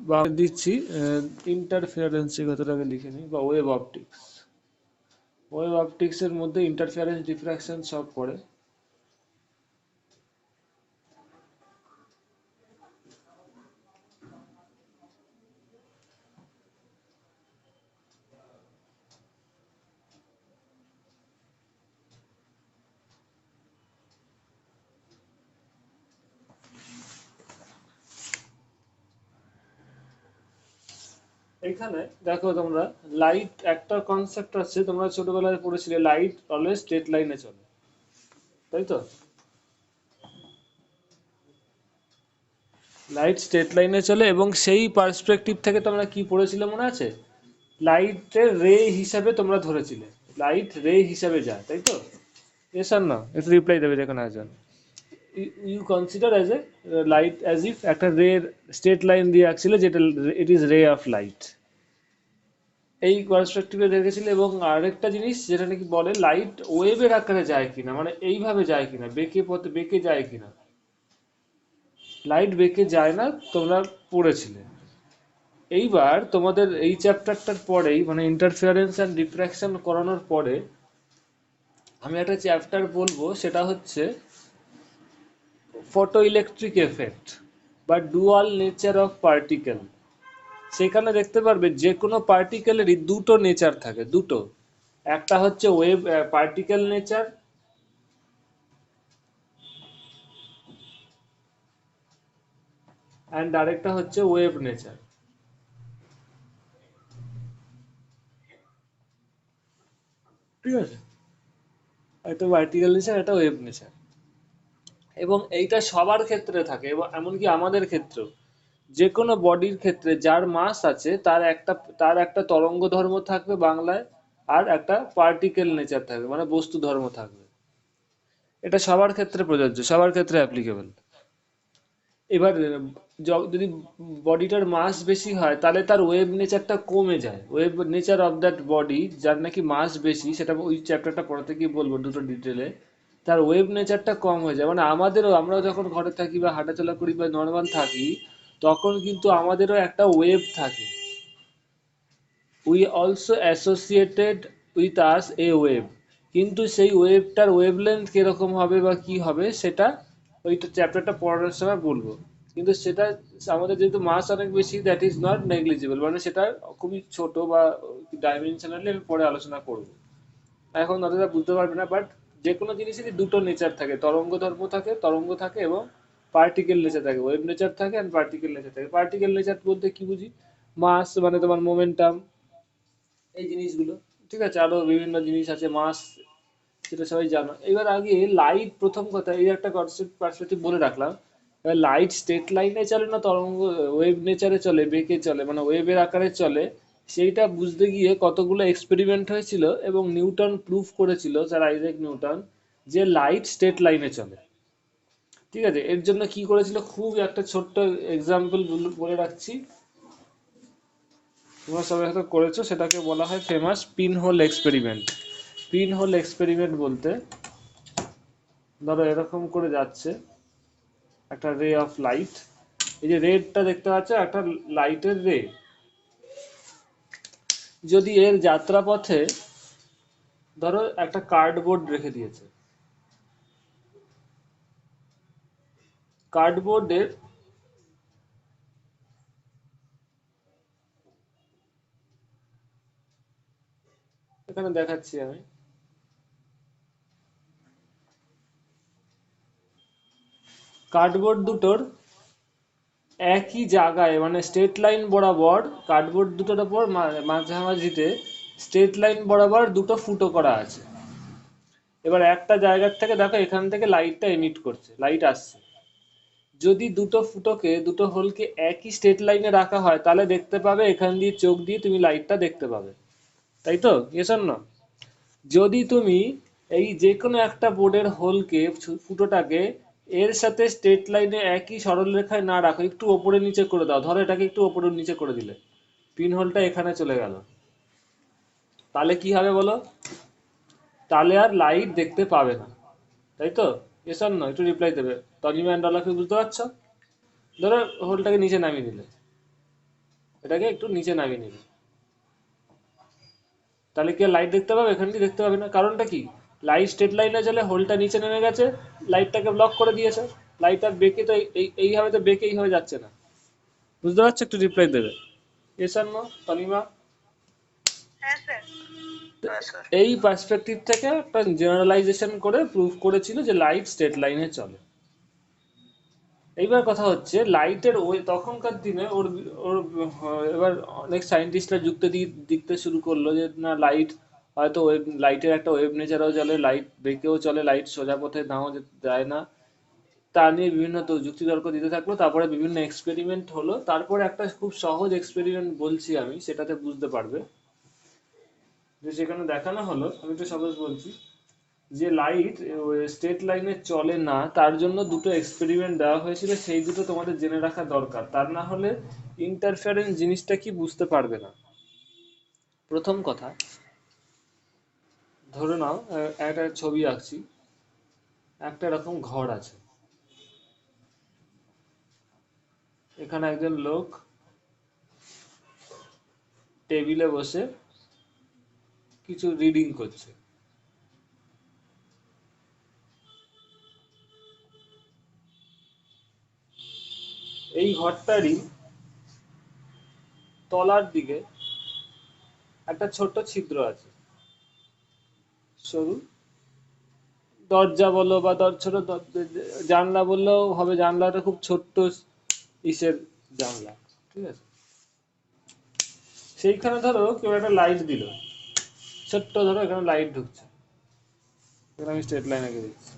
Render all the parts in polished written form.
বা দিচ্ছি ইন্টারফিয়ারেন্সের কথাটাকে লিখে নিই, বা ওয়েভ অপটিক্স। ওয়েভ অপটিক্সের মধ্যে ইন্টারফিয়ারেন্স, ডিফ্রাকশন সব পড়ে। এখানে দেখো তোমরা, লাইট একটা কনসেপ্ট আছে, তোমরা ছোটবেলায় পড়েছিলে, লাইট অলওয়েজ স্ট্রেট লাইনে চলে, তাই তো? লাইট স্ট্রেট লাইনে চলে, এবং সেই পার্সপেক্টিভ থেকে তোমরা কি পড়েছিলে মনে আছে? লাইটের রে হিসাবে তোমরা ধরেছিলে, লাইট রে হিসাবে যায়, তাই তো? এস আর না, একটু রিপ্লাই দেবে যেখানে আসবেন। You consider as a light as if একটা রে স্ট্রেট লাইন দিয়ে আসছিল, যেটা it is ray of light, এই পার্সপেক্টিভে দেখেছিল। এবং আরেকটা জিনিস যেটা নাকি বলে লাইট ওয়েভের আকারে যায় কিনা, মানে এইভাবে যায় কিনা, বেঁকে পথে বেঁকে যায় কিনা। লাইট বেঁকে যায় না, তোমরা পড়েছিলে। এইবার তোমাদের এই চ্যাপ্টারটার পরেই, মানে ইন্টারফিয়ারেন্স অ্যান্ড ডিফ্র্যাকশন করানোর পরে আমি একটা চ্যাপ্টার বলবো, সেটা হচ্ছে ফটো ইলেকট্রিক এফেক্ট বা ডুয়াল নেচার অফ পার্টিকেল। সেখানে দেখতে পারবে যে কোনো পার্টিকেলেরই দুটো নেচার থাকে, দুটো। একটা হচ্ছে ওয়েভ পার্টিকেল নেচার, অ্যান্ড আরেকটা হচ্ছে ওয়েভ নেচার। ঠিক আছে? একটা পার্টিকেল নেচার, একটা ওয়েভ নেচার। এবং এইটা সবার ক্ষেত্রে থাকে, এবং এমনকি আমাদের ক্ষেত্রেও। যে কোনো বডির ক্ষেত্রে যার মাস আছে, তার একটা তরঙ্গ ধর্ম থাকবে বাংলায়, আর একটা পার্টিকেল নেচার থাকবে, মানে বস্তু ধর্ম থাকবে। এটা সবার ক্ষেত্রে প্রযোজ্য, সবার ক্ষেত্রে অ্যাপ্লিকেবল। এবার যদি বডিটার মাস বেশি হয়, তাহলে তার ওয়েভ নেচারটা কমে যায়। Wave nature of that body, যার নাকি মাস বেশি, সেটা ওই চ্যাপ্টারটা পড়াতে গিয়ে বলবো দুটো ডিটেলে, তার ওয়েভ নেচারটা কম হয়ে যায়। মানে আমরাও যখন ঘরে থাকি বা হাঁটাচলা করি বা নর্মাল থাকি, তখন কিন্তু আমাদেরও একটা ওয়েভ থাকে। We also associated with us A wave. কিন্তু সেই ওয়েভটার ওয়েভলেন্থ কিরকম হবে বা কি হবে, সেটা ওইটা চ্যাপ্টারটা পড়ার সময় বলবো। কিন্তু সেটা আমাদের যেহেতু মাস অনেক বেশি, দ্যাট ইজ নট নেগলিজিবল, মানে সেটা খুবই ছোট বা ডাইমেনশনালি আমি পরে আলোচনা করব। এখন অতটা বুঝতে পারবে না, বাট যে কোনো জিনিসেরই দুটো নেচার থাকে, তরঙ্গ ধর্ম থাকে, তরঙ্গ থাকে, এবং পার্টিকেল নেচার থাকে, ওয়েভ নেচার থাকে অ্যান্ড পার্টিকেল নেচার থাকে। পার্টিকেল নেচার বলতে কি বুঝি? মাস মানে তোমার মোমেন্টাম, এই জিনিসগুলো। ঠিক আছে, আরো বিভিন্ন জিনিস আছে, মাস, সেটা সবাই জানো। এবার আগে লাইট, প্রথম কথা এই একটা কনসেপ্ট পার্সপেক্টিভ বলে রাখলাম। লাইট স্ট্রেট লাইনে চলে না তরঙ্গ ওয়েভ নেচারে চলে, বেঁকে চলে, মানে ওয়েভের আকারে চলে, সেইটা বুঝতে গিয়ে কতগুলো এক্সপেরিমেন্ট হয়েছিল, এবং নিউটন প্রুফ করেছিল, স্যার আইজ্যাক নিউটন, যে লাইট স্ট্রেট লাইনে চলে। ঠিক আছে, এর জন্য কি করেছিল, খুব একটা ছোট্ট এক্সাম্পল বলে রাখছি, তোমরা সবাই হয়তো করেছো, সেটাকে বলা হয় famous pinhole experiment. Pinhole experiment বলতে, ধরো এরকম করে যাচ্ছে একটা রে অফ লাইট, এই যে রেডটা দেখতে পাচ্ছ, একটা লাইটের রে, যদি এর যাত্রাপথে ধরো একটা কার্ডবোর্ড রেখে দিয়েছে, কার্ডবোর্ডের, এখানে দেখাচ্ছি আমি, কার্ডবোর্ড দুটোর একই জায়গায়, মানে স্ট্রেট লাইন বরাবর, কার্ডবোর্ড দুটোর ওপর মাঝামাঝিতে স্ট্রেট লাইন বরাবর দুটো ফুটো করা আছে। এবার একটা জায়গার থেকে দেখো, এখান থেকে লাইটটা এমিট করছে, লাইট আসছে। যদি দুটো ফুটোকে, দুটো হোলকে একই স্ট্রেট লাইনে রাখা হয়, তাহলে দেখতে পাবে, এখান দিয়ে চোখ দিয়ে তুমি লাইটটা দেখতে পাবে, তাই তো? Yes or no? যদি তুমি এই যে কোনো একটা বোর্ডের হোলকে, ফুটোটাকে এর সাথে স্ট্রেট লাইনে একই সরল রেখায় না রাখো, একটু ওপরে নিচে করে দাও, ধরো এটাকে একটু ওপরে নিচে করে দিলে, পিন হোলটা এখানে চলে গেল, তাহলে কি হবে বলো? তাহলে আর লাইট দেখতে পাবে না, তাই তো? Yes or no? একটু রিপ্লাই দেবে। তনিমা অ্যান্ড অলফ, বুঝতে পারছো? ধরো হোলটাকে নিচে নামিয়ে দিলে, এটাকে একটু নিচে নামিয়ে নিবি। তাহলে কি লাইট দেখতে পাবে? এখান দিয়ে দেখতে পাবে না। কারণটা কি? লাইট স্ট্রেট লাইনে চলে, হোলটা নিচে নেমে গেছে, লাইটটাকে ব্লক করে দিয়েছে। লাইট আর বেঁকে তো এইভাবে তো বেঁকে এইভাবে যাচ্ছে না। বুঝতে পারছো? একটু রিপ্লাই দেবে। S or no, Tanima? হ্যাঁ স্যার। এই পার্সপেক্টিভ থেকে একটা জেনারেলাইজেশন করে প্রুভ করেছিল যে লাইট স্ট্রেট লাইনে চলে। এইবার কথা হচ্ছে লাইটের ওই তখনকার দিনে ওর ওর এবার অনেক সায়েন্টিস্টরা যুক্তি দিতে শুরু করলো যে না, লাইট হয়তো ওয়েভ, লাইটের একটা ওয়েভ নেচারও চলে, লাইট বেঁকেও চলে, লাইট সোজা পথে নাও যায় না। তা নিয়ে বিভিন্ন তো যুক্তিতর্ক দিতে থাকলো। তারপরে বিভিন্ন এক্সপেরিমেন্ট হলো। তারপরে একটা খুব সহজ এক্সপেরিমেন্ট বলছি আমি, সেটাতে বুঝতে পারবে। যে সেখানে দেখানো হলো, আমি একটু সহজ বলছি, যে লাইট স্ট্রেট লাইনে চলে না তার জন্য দুটো এক্সপেরিমেন্ট দেওয়া হয়েছিল। সেই দুটো তোমাদের জেনে রাখা দরকার, তার না হলে ইন্টারফারেন্স জিনিসটা কি বুঝতে পারবে না। প্রথম কথা, ধরে নাও একটা ছবি আঁকছি, একটা এরকম ঘর আছে, এখানে একজন লোক টেবিলে বসে কিছু রিডিং করছে। এই ঘরটারই তলার দিকে একটা ছোট্ট ছিদ্র আছে, সরু। দরজা বলো বা ছোট জানলা বললেও হবে, জানলাটা খুব ছোট্ট ইসের জানলা, ঠিক আছে। সেইখানে ধরো কেউ একটা লাইট দিল, ছোট্ট, ধরো এখানে লাইট ঢুকছে, এখানে আমি স্ট্রেট লাইন এঁকে দিচ্ছি।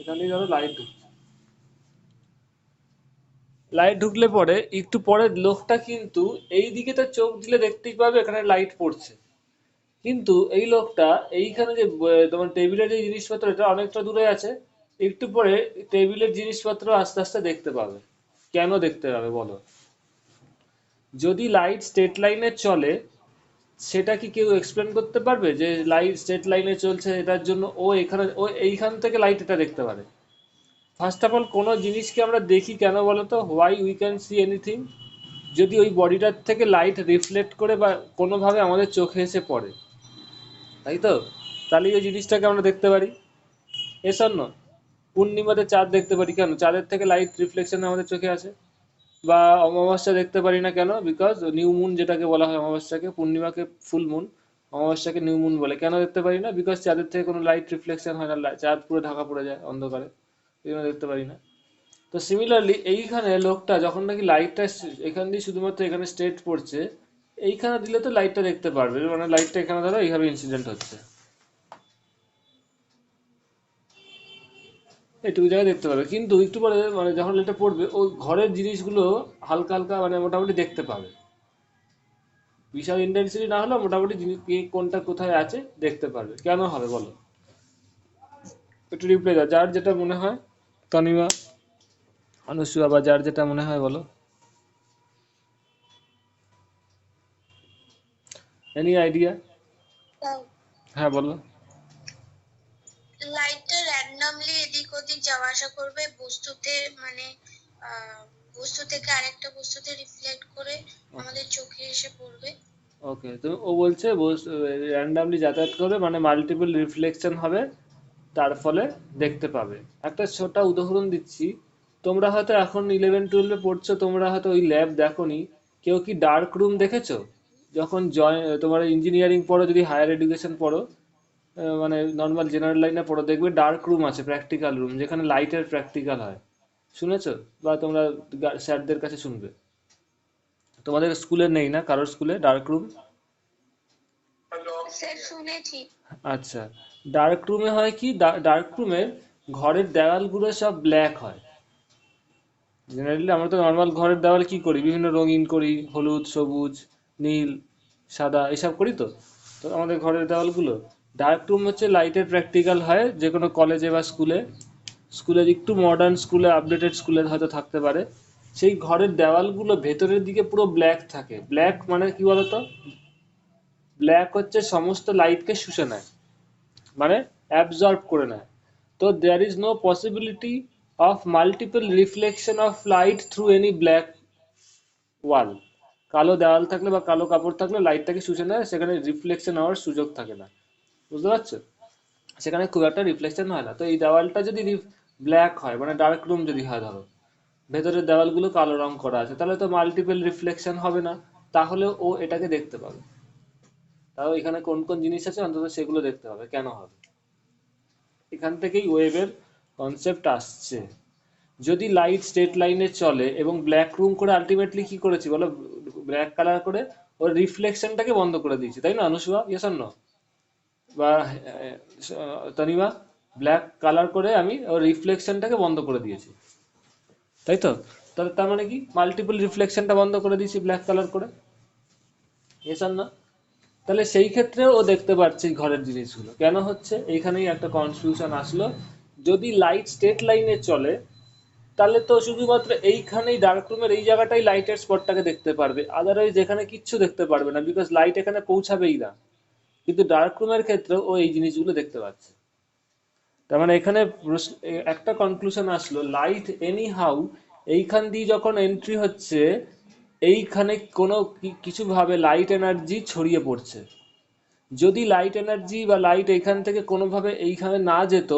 এখান দিয়ে ধরো লাইট ঢুকছে, লাইট ঢুকলে পরে একটু পরে লোকটা কিন্তু এই দিকে তার চোখ দিলে দেখতেই পাবে এখানে লাইট পড়ছে। কিন্তু এই লোকটা এইখানে যে তোমার টেবিলের যে জিনিসপত্র, এটা অনেকটা দূরে আছে, একটু পরে টেবিলের জিনিসপত্র আস্তে আস্তে দেখতে পাবে। কেন দেখতে পাবে বলো? যদি লাইট স্ট্রেট লাইনে চলে, সেটা কি কেউ এক্সপ্লেন করতে পারবে যে লাইট স্ট্রেট লাইনে চলছে এটার জন্য ও এইখান থেকে লাইট এটা দেখতে পারে? ফার্স্ট অফ অল, কোনো জিনিসকে আমরা দেখি কেন বলো তো? Why we can see anything? যদি ওই বডিটার থেকে লাইট রিফ্লেক্ট করে বা কোনোভাবে আমাদের চোখে এসে পড়ে, তাই তো? তাহলে ওই জিনিসটাকে আমরা দেখতে পারি। এসব নয়, পূর্ণিমাতে চাঁদ দেখতে পারি কেন? চাঁদের থেকে লাইট রিফ্লেকশন আমাদের চোখে আসে। বা অমাবস্যা দেখতে পারি না কেন? বিকজ নিউ মুন যেটাকে বলা হয় অমাবস্যাকে, পূর্ণিমাকে ফুল মুন, অমাবস্যাকে নিউ মুন বলে। কেন দেখতে পারি না? বিকজ চাঁদের থেকে কোনো লাইট রিফ্লেকশন হয় না, চাঁদ পুরো ঢাকা পড়ে যায় অন্ধকারে, এই জন্য দেখতে পারি না। তো সিমিলারলি এইখানে লোকটা যখন নাকি লাইটটা এখান দিয়ে শুধুমাত্র এখানে স্ট্রেট পড়ছে, এইখানে দিলে তো লাইটটা দেখতে পারবে, মানে লাইটটা এখানে ধরো এইভাবে ইনসিডেন্ট হচ্ছে, এইটুকু জায়গায় দেখতে পাবে। কিন্তু একটু পরে মানে যখন লাইটটা পড়বে, ওই ঘরের জিনিসগুলো হালকা হালকা মানে মোটামুটি দেখতে পাবে। বিশাল ইন্টেন্সিটি না হলেও মোটামুটি জিনিস কে কোনটা কোথায় আছে দেখতে পারবে। কেন হবে বলো? একটু রিপ্লাই দাও, যার যেটা মনে হয়। তনিমা, অনুসুয়া, বা যার যেটা মনে হয় বলো। Any idea? হ্যাঁ বলো। লাইটটা র্যান্ডমলি এদিক ওদিক যাওয়া আসা করবে বস্তুতে, মানে বস্তু থেকে আরেকটা বস্তুতে রিফ্লেক্ট করে আমাদের চোখে এসে পড়বে। ওকে, তো ও বলছে র্যান্ডামলি যাতায়াত করে, মানে মাল্টিপল রিফ্লেকশন হবে, তার ফলে দেখতে পাবে। একটা ছোট উদাহরণ দিচ্ছি। তোমরা হয়তো এখন 11-12 পড়ছো, তোমরা হয়তো ওই ল্যাব দেখোনি। কেউ কি ডার্ক রুম দেখেছো? যখন তোমার ইঞ্জিনিয়ারিং পড়ো, যদি হায়ার এডুকেশন পড়ো, মানে নর্মাল জেনারেল লাইনে পড়ো, দেখবে ডার্ক রুম আছে, প্র্যাকটিক্যাল রুম, যেখানে লাইটের প্র্যাকটিক্যাল হয়। শুনেছো? বা তোমরা স্যারদের কাছে শুনবে। তোমাদের স্কুলে নেই না, কারোর স্কুলে ডার্ক রুম? স্যার শুনেছি। আচ্ছা, ডার্ক রুমে হয় কি, ডার্ক রুমের ঘরের দেওয়ালগুলো সব ব্ল্যাক হয়। জেনারেলি আমরা তো নর্মাল ঘরের দেওয়াল কি করি, বিভিন্ন রঙিন করি, হলুদ, সবুজ, নীল, সাদা, এসব করি তো। তো আমাদের ঘরের দেওয়ালগুলো, ডার্ক রুম হচ্ছে লাইটের প্র্যাকটিক্যাল হয় যে কোনো কলেজে বা স্কুলে। স্কুলে একটু মডার্ন স্কুলে, আপডেটেড স্কুলে হয়তো থাকতে পারে। সেই ঘরের দেওয়ালগুলো ভেতরের দিকে পুরো ব্ল্যাক থাকে। ব্ল্যাক মানে কি বলতো? ব্ল্যাক হচ্ছে সমস্ত লাইটকে শুষে নেয়, মানে অ্যাবজর্ব করে নেয়। তো তো there is no possibility of multiple reflection of light through any black wall. কালো দেওয়াল থাকলে বা কালো কাপড় থাকলে লাইটটাকে শুষে নেয়, সেখানে রিফ্লেকশন হওয়ার সুযোগ থাকে না। বুঝতে পারছো? সেখানে খুব একটা রিফ্লেকশন হয় না। তো এই দেওয়ালটা যদি ব্ল্যাক হয়, মানে ডার্ক রুম যদি হয়, ধরো ভেতরের দেওয়ালগুলো কালো রং করা আছে, তাহলে তো মাল্টিপল রিফ্লেকশন হবে না, তাহলে ও এটাকে দেখতে পাবে। তাও এখানে কোন কোন জিনিস আছে অন্তত সেগুলো দেখতে হবে, কেন হবে। এখান থেকেই ওয়েভের কনসেপ্ট আসছে। যদি লাইট স্ট্রেট লাইনে চলে এবং ব্ল্যাক রুম করে আলটিমেটলি কি করেছি বলো, ব্ল্যাক কালার করে ওর রিফ্লেকশনটাকে বন্ধ করে দিয়েছি, তাই না অনুষ্কা? Yes or no? বা তনিমা, ব্ল্যাক কালার করে আমি ওর রিফ্লেকশনটাকে বন্ধ করে দিয়েছি, তাই তো? তাহলে তার মানে কি মাল্টিপল রিফ্লেকশনটা বন্ধ করে দিয়েছি ব্ল্যাক কালার করে, ইয়েস অর নো? তাহলে সেই ক্ষেত্রে ও দেখতে পাচ্ছে এই ঘরের জিনিসগুলো। কেন হচ্ছে, এইখানেই একটা কনফিউশন আসলো। যদি লাইট স্ট্রেট লাইনে চলে তাহলে তো শুধুমাত্র এইখানেই ডার্ক রুমের এই জায়গাটাই লাইটের স্পটটাকে দেখতে পারবে, আদারওয়াইজ এখানে কিচ্ছু দেখতে পারবে না, বিকজ লাইট এখানে পৌঁছাবেই না। কিন্তু ডার্ক রুমের ক্ষেত্রে ও এই জিনিসগুলো দেখতে পাচ্ছে। তার মানে এখানে একটা কনক্লুশন আসলো, লাইট এনি হাউ এইখান দিয়ে যখন এন্ট্রি হচ্ছে, এইখানে কোনো কিছু ভাবে লাইট এনার্জি ছড়িয়ে পড়ছে। যদি লাইট এনার্জি বা লাইট এইখান থেকে কোনোভাবে এইখানে না যেত,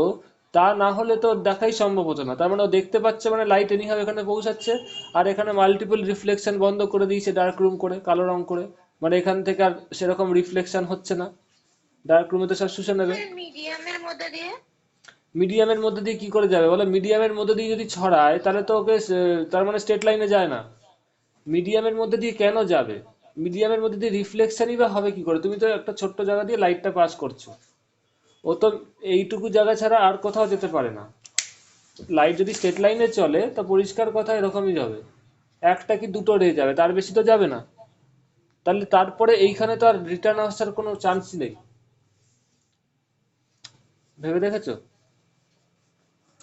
তা না হলে তো দেখাই সম্ভব হতো না। তার মানে ও দেখতে পাচ্ছে, মানে লাইট এনিহাও এখানে পৌঁছাচ্ছে, আর এখানে মাল্টিপল রিফ্লেকশন বন্ধ করে দিয়েছে ডার্ক রুম করে, কালো রং করে, মানে এখান থেকে আর সেরকম রিফ্লেকশন হচ্ছে না, ডার্ক রুমে তো সব শুষে নেবে। মিডিয়ামের মধ্যে দিয়ে মিডিয়ামের মধ্যে দিয়ে কি করে যাবে বলো? মিডিয়ামের মধ্যে দিয়ে যদি ছড়ায় তাহলে তো ওকে তার মানে স্ট্রেট লাইনে যায় না। মিডিয়ামের মধ্যে দিয়ে কেন যাবে? মিডিয়ামের মধ্যে দিয়ে রিফ্লেকশনই বা হবে কি করে? তুমি তো একটা ছোট্ট জায়গা দিয়ে লাইটটা পাস করছো, ও তো এইটুকু জায়গা ছাড়া আর কোথাও যেতে পারে না। লাইট যদি স্ট্রেট লাইনে চলে তো পরিষ্কার কথা এরকমই যাবে, একটা কি দুটো রে যাবে, তার বেশি তো যাবে না। তাহলে তারপরে এইখানে তো আর রিটার্ন আসার কোনো চান্সই নেই। ভেবে দেখেছো?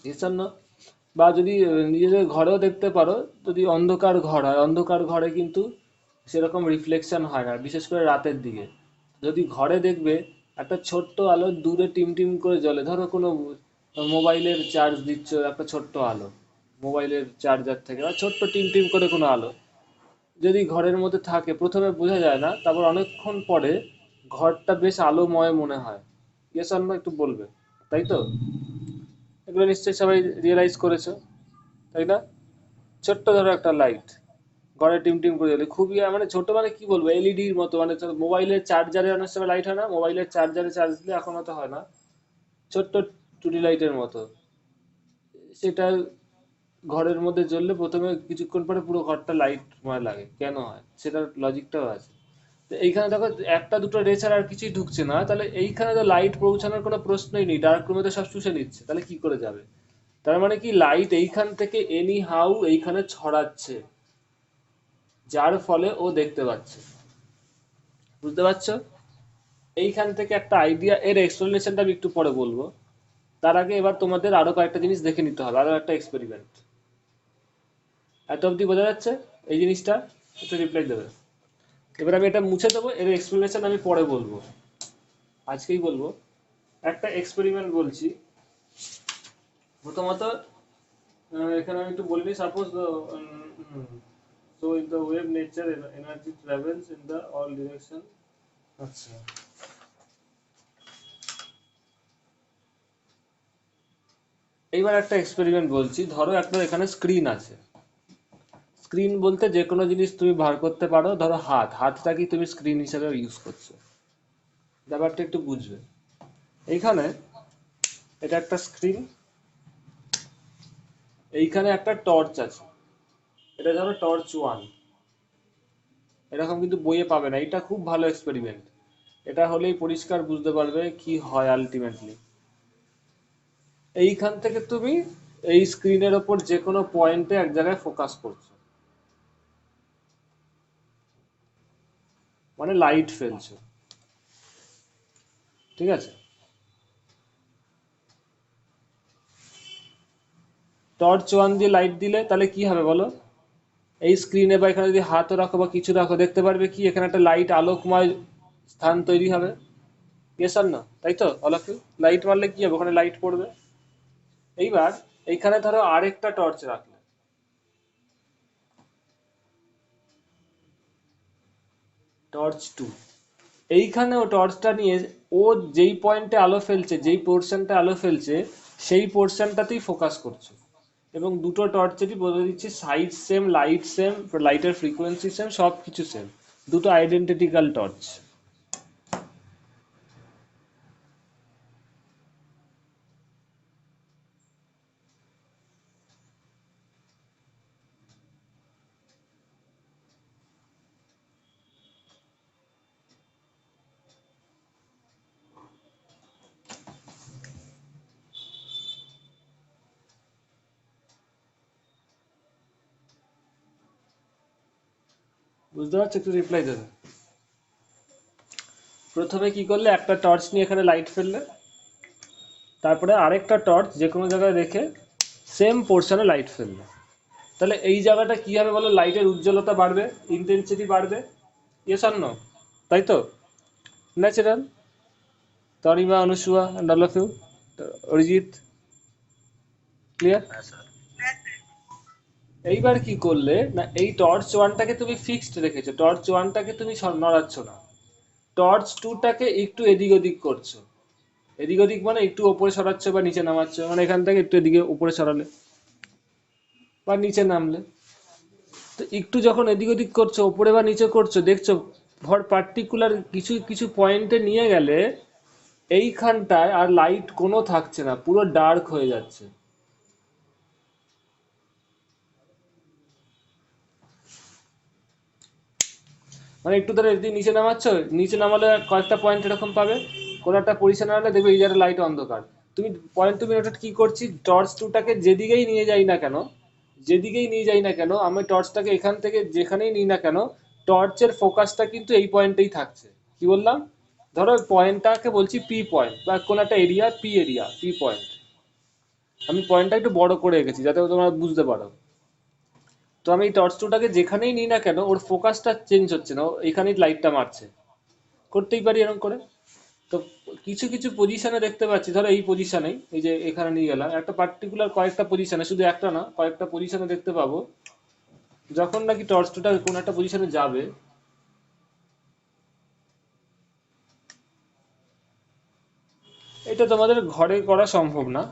নিঃসন্ন। বা যদি নিজেদের ঘরেও দেখতে পারো, যদি অন্ধকার ঘর হয়, অন্ধকার ঘরে কিন্তু সেরকম রিফ্লেকশন হয় না, বিশেষ করে রাতের দিকে। যদি ঘরে দেখবে একটা ছোট্ট আলো দূরে টিম টিম করে জ্বলে, ধরো কোনো মোবাইলের চার্জ দিচ্ছ, একটা ছোট্ট আলো মোবাইলের চার্জার থেকে, বা ছোট্ট টিম টিম করে কোনো আলো যদি ঘরের মধ্যে থাকে, প্রথমে বোঝা যায় না, তারপর অনেকক্ষণ পরে ঘরটা বেশ আলোময় মনে হয়। ইয়েস অর নো একটু বলবে, তাই তো? এগুলো নিশ্চয়ই সবাই রিয়েলাইজ করেছো, তাই না? ছোট্ট ধরো একটা লাইট ঘরে টিম টিম করে জ্বলে, খুবই মানে ছোট, মানে কি বলবো, এলইডির মতো, মানে মোবাইলের চার্জারে অনেক সময় লাইট হয় না, মোবাইলের চার্জারে চার্জ দিলে এখন তো হয় না, ছোট্ট টুনি লাইটের মতো সেটা ঘরের মধ্যে জ্বললে প্রথমে কিছুক্ষণ পরে পুরো ঘরটা লাইটময় লাগে। কেন হয় সেটার লজিকটাও আছে। তো এইখানে দেখো একটা দুটো রে ছাড়া আর কিছুই ঢুকছে না, তাহলে এইখানে তো লাইট পৌঁছানোর কোনো প্রশ্নই নেই, ডার্ক রুমে তো সব শুষে নিচ্ছে, তাহলে কি করে যাবে? তার মানে কি লাইট এইখান থেকে এনি হাউ এইখানে ছড়াচ্ছে, যার ফলে ও দেখতে পাচ্ছে। বুঝতে পারছো? এইখান থেকে একটা আইডিয়া, এর এক্সপ্লেনেশনটা আমি একটু পরে বলবো। তার আগে এবার তোমাদের আরো কয়েকটা জিনিস দেখে নিতে হবে, আরো একটা এক্সপেরিমেন্ট। এত অবধি বোঝা যাচ্ছে এই জিনিসটা? একটু রিপ্লাই দেবে। এবার আমি এটা মুছে দেবো, এর এক্সপ্লেনেশন আমি পরে বলবো, আজকেই বলবো। একটা এক্সপেরিমেন্ট বলছি। প্রথমত এখানে আমি একটু বলিনি, suppose so in the wave nature energy travels in the all direction. আচ্ছা, এইবার একটা এক্সপেরিমেন্ট বলছি। ধরো একটা এখানে স্ক্রিন আছে। স্ক্রিন বলতে যে কোনো জিনিস তুমি বার করতে পারো, ধরো হাতটা কি তুমি স্ক্রিন হিসেবে ইউজ করছো, ব্যাপারটা একটু বুঝবে। এইখানে এটা একটা স্ক্রিন, এইখানে একটা টর্চ আছে, এটা ধরো টর্চ 1। এরকম কিন্তু বইয়ে পাবে না, এটা খুব ভালো এক্সপেরিমেন্ট। এটা হলেই পরিষ্কার বুঝতে পারবে কি হয় আলটিমেটলি। এইখান থেকে তুমি এই স্ক্রিনের ওপর যে কোনো পয়েন্টে এক জায়গায় ফোকাস করছো, মানে লাইট ফেলছো, ঠিক আছে? টর্চ 1 দিয়ে লাইট দিলে তাহলে কি হবে বলো? এই স্ক্রিনে বা এখানে যদি হাতও রাখো বা কিছু রাখো, দেখতে পারবে কি এখানে একটা লাইট আলোকময় স্থান তৈরি হবে। ইয়েস আর না? তাই তো? অল অফ ইউ, লাইট মারলে কি হবে, ওখানে লাইট পড়বে। এইবার এইখানে ধরো আরেকটা টর্চ রাখলে, টর্চ 2, এইখানে ও টর্চটা নিয়ে ও যেই পয়েন্টে আলো ফেলছে, যেই পোর্শনটা আলো ফেলছে সেই পোর্শনটাতেই ফোকাস করছে। এবং দুটো টর্চেরই বলে দিচ্ছি সাইজ সেম, লাইট সেম, লাইটের ফ্রিকোয়েন্সি সেম, সব কিছু সেম, দুটো আইডেন্টিক্যাল টর্চ। বুঝতে পারছো? একটু রিপ্লাই দেবে। প্রথমে কি করলে, একটা টর্চ নিয়ে এখানে লাইট ফেললে, তারপরে আরেকটা টর্চ যে কোনো জায়গায় রেখে সেম পোর্শনে লাইট ফেললে, তাহলে এই জায়গাটা কি হবে বলো? লাইটের উজ্জ্বলতা বাড়বে, ইন্টেন্সিটি বাড়বে, ইয়েস অর নো? তাই তো? Natural. Tanima, Anusuya and all of you, Arijit, clear? এইবার কি করলে না, এই টর্চ ওয়ানটাকে তুমি ফিক্সড রেখেছো, টর্চ ওয়ানটাকে তুমি নড়াচ্ছ না, টর্চ টুটাকে একটু এদিক ওদিক করছো। এদিক ওদিক মানে একটু ওপরে সরাচ্ছ বা নিচে নামাচ্ছ, মানে এখান থেকে একটু এদিকে উপরে সরালে বা নিচে নামলে। তো একটু যখন এদিক ওদিক করছো, ওপরে বা নিচে করছো, দেখছো ফর পার্টিকুলার কিছু কিছু পয়েন্টে নিয়ে গেলে এইখানটায় আর লাইট কোনো থাকছে না, পুরো ডার্ক হয়ে যাচ্ছে। মানে একটু ধরে এদিকে নিচে নামাচ্ছ, নিচে নামালে কয়েকটা পয়েন্ট এরকম পাবে, কোনো একটা পজিশনে আনলে দেখবে এই জায়গায় লাইট অন্ধকার। তুমি ওটা কি করছি, টর্চ টুটাকে যেদিকেই নিয়ে যাই না কেন, যেদিকেই নিয়ে যাই না কেন, আমি টর্চটাকে এখান থেকে যেখানেই নিই না কেন, টর্চের ফোকাসটা কিন্তু এই পয়েন্টেই থাকছে। কি বললাম? ধরো পয়েন্টটাকে বলছি পি পয়েন্ট, বা কোনো একটা এরিয়া, পি পয়েন্ট। আমি পয়েন্টটা একটু বড় করে রেখেছি যাতে তোমরা বুঝতে পারো। তো আমি এই টর্চ টুটাকে যেখানেই নিই না কেন, ওর ফোকাসটা চেঞ্জ হচ্ছে না, ও এখানেই লাইটটা মারছে। করতেই পারি এরকম করে। তো কিছু কিছু পজিশনে দেখতে পাচ্ছি, ধরো এই পজিশনেই, এই যে এখানে নিয়ে গেলাম, একটা পার্টিকুলার কয়েকটা পজিশনে, শুধু একটা না কয়েকটা পজিশনে দেখতে পাবো, যখন নাকি টর্চ টুটা কোন একটা পজিশনে যাবে, এটা তোমাদের ঘরে করা সম্ভব না।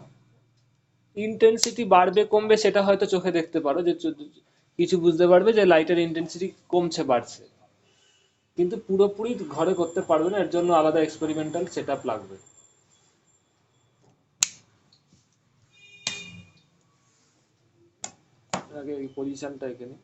ইন্টেন্সিটি বাড়বে কমবে সেটা হয়তো চোখে দেখতে পারো, যে কিছু বুঝতে পারবে যে লাইটের ইন্টেন্সিটি কমছে বাড়ছে, কিন্তু পুরোপুরি ঘরে করতে পারবে না, এর জন্য আলাদা এক্সপেরিমেন্টাল সেটআপ লাগবে। আগে এই পজিশনটা এখানে,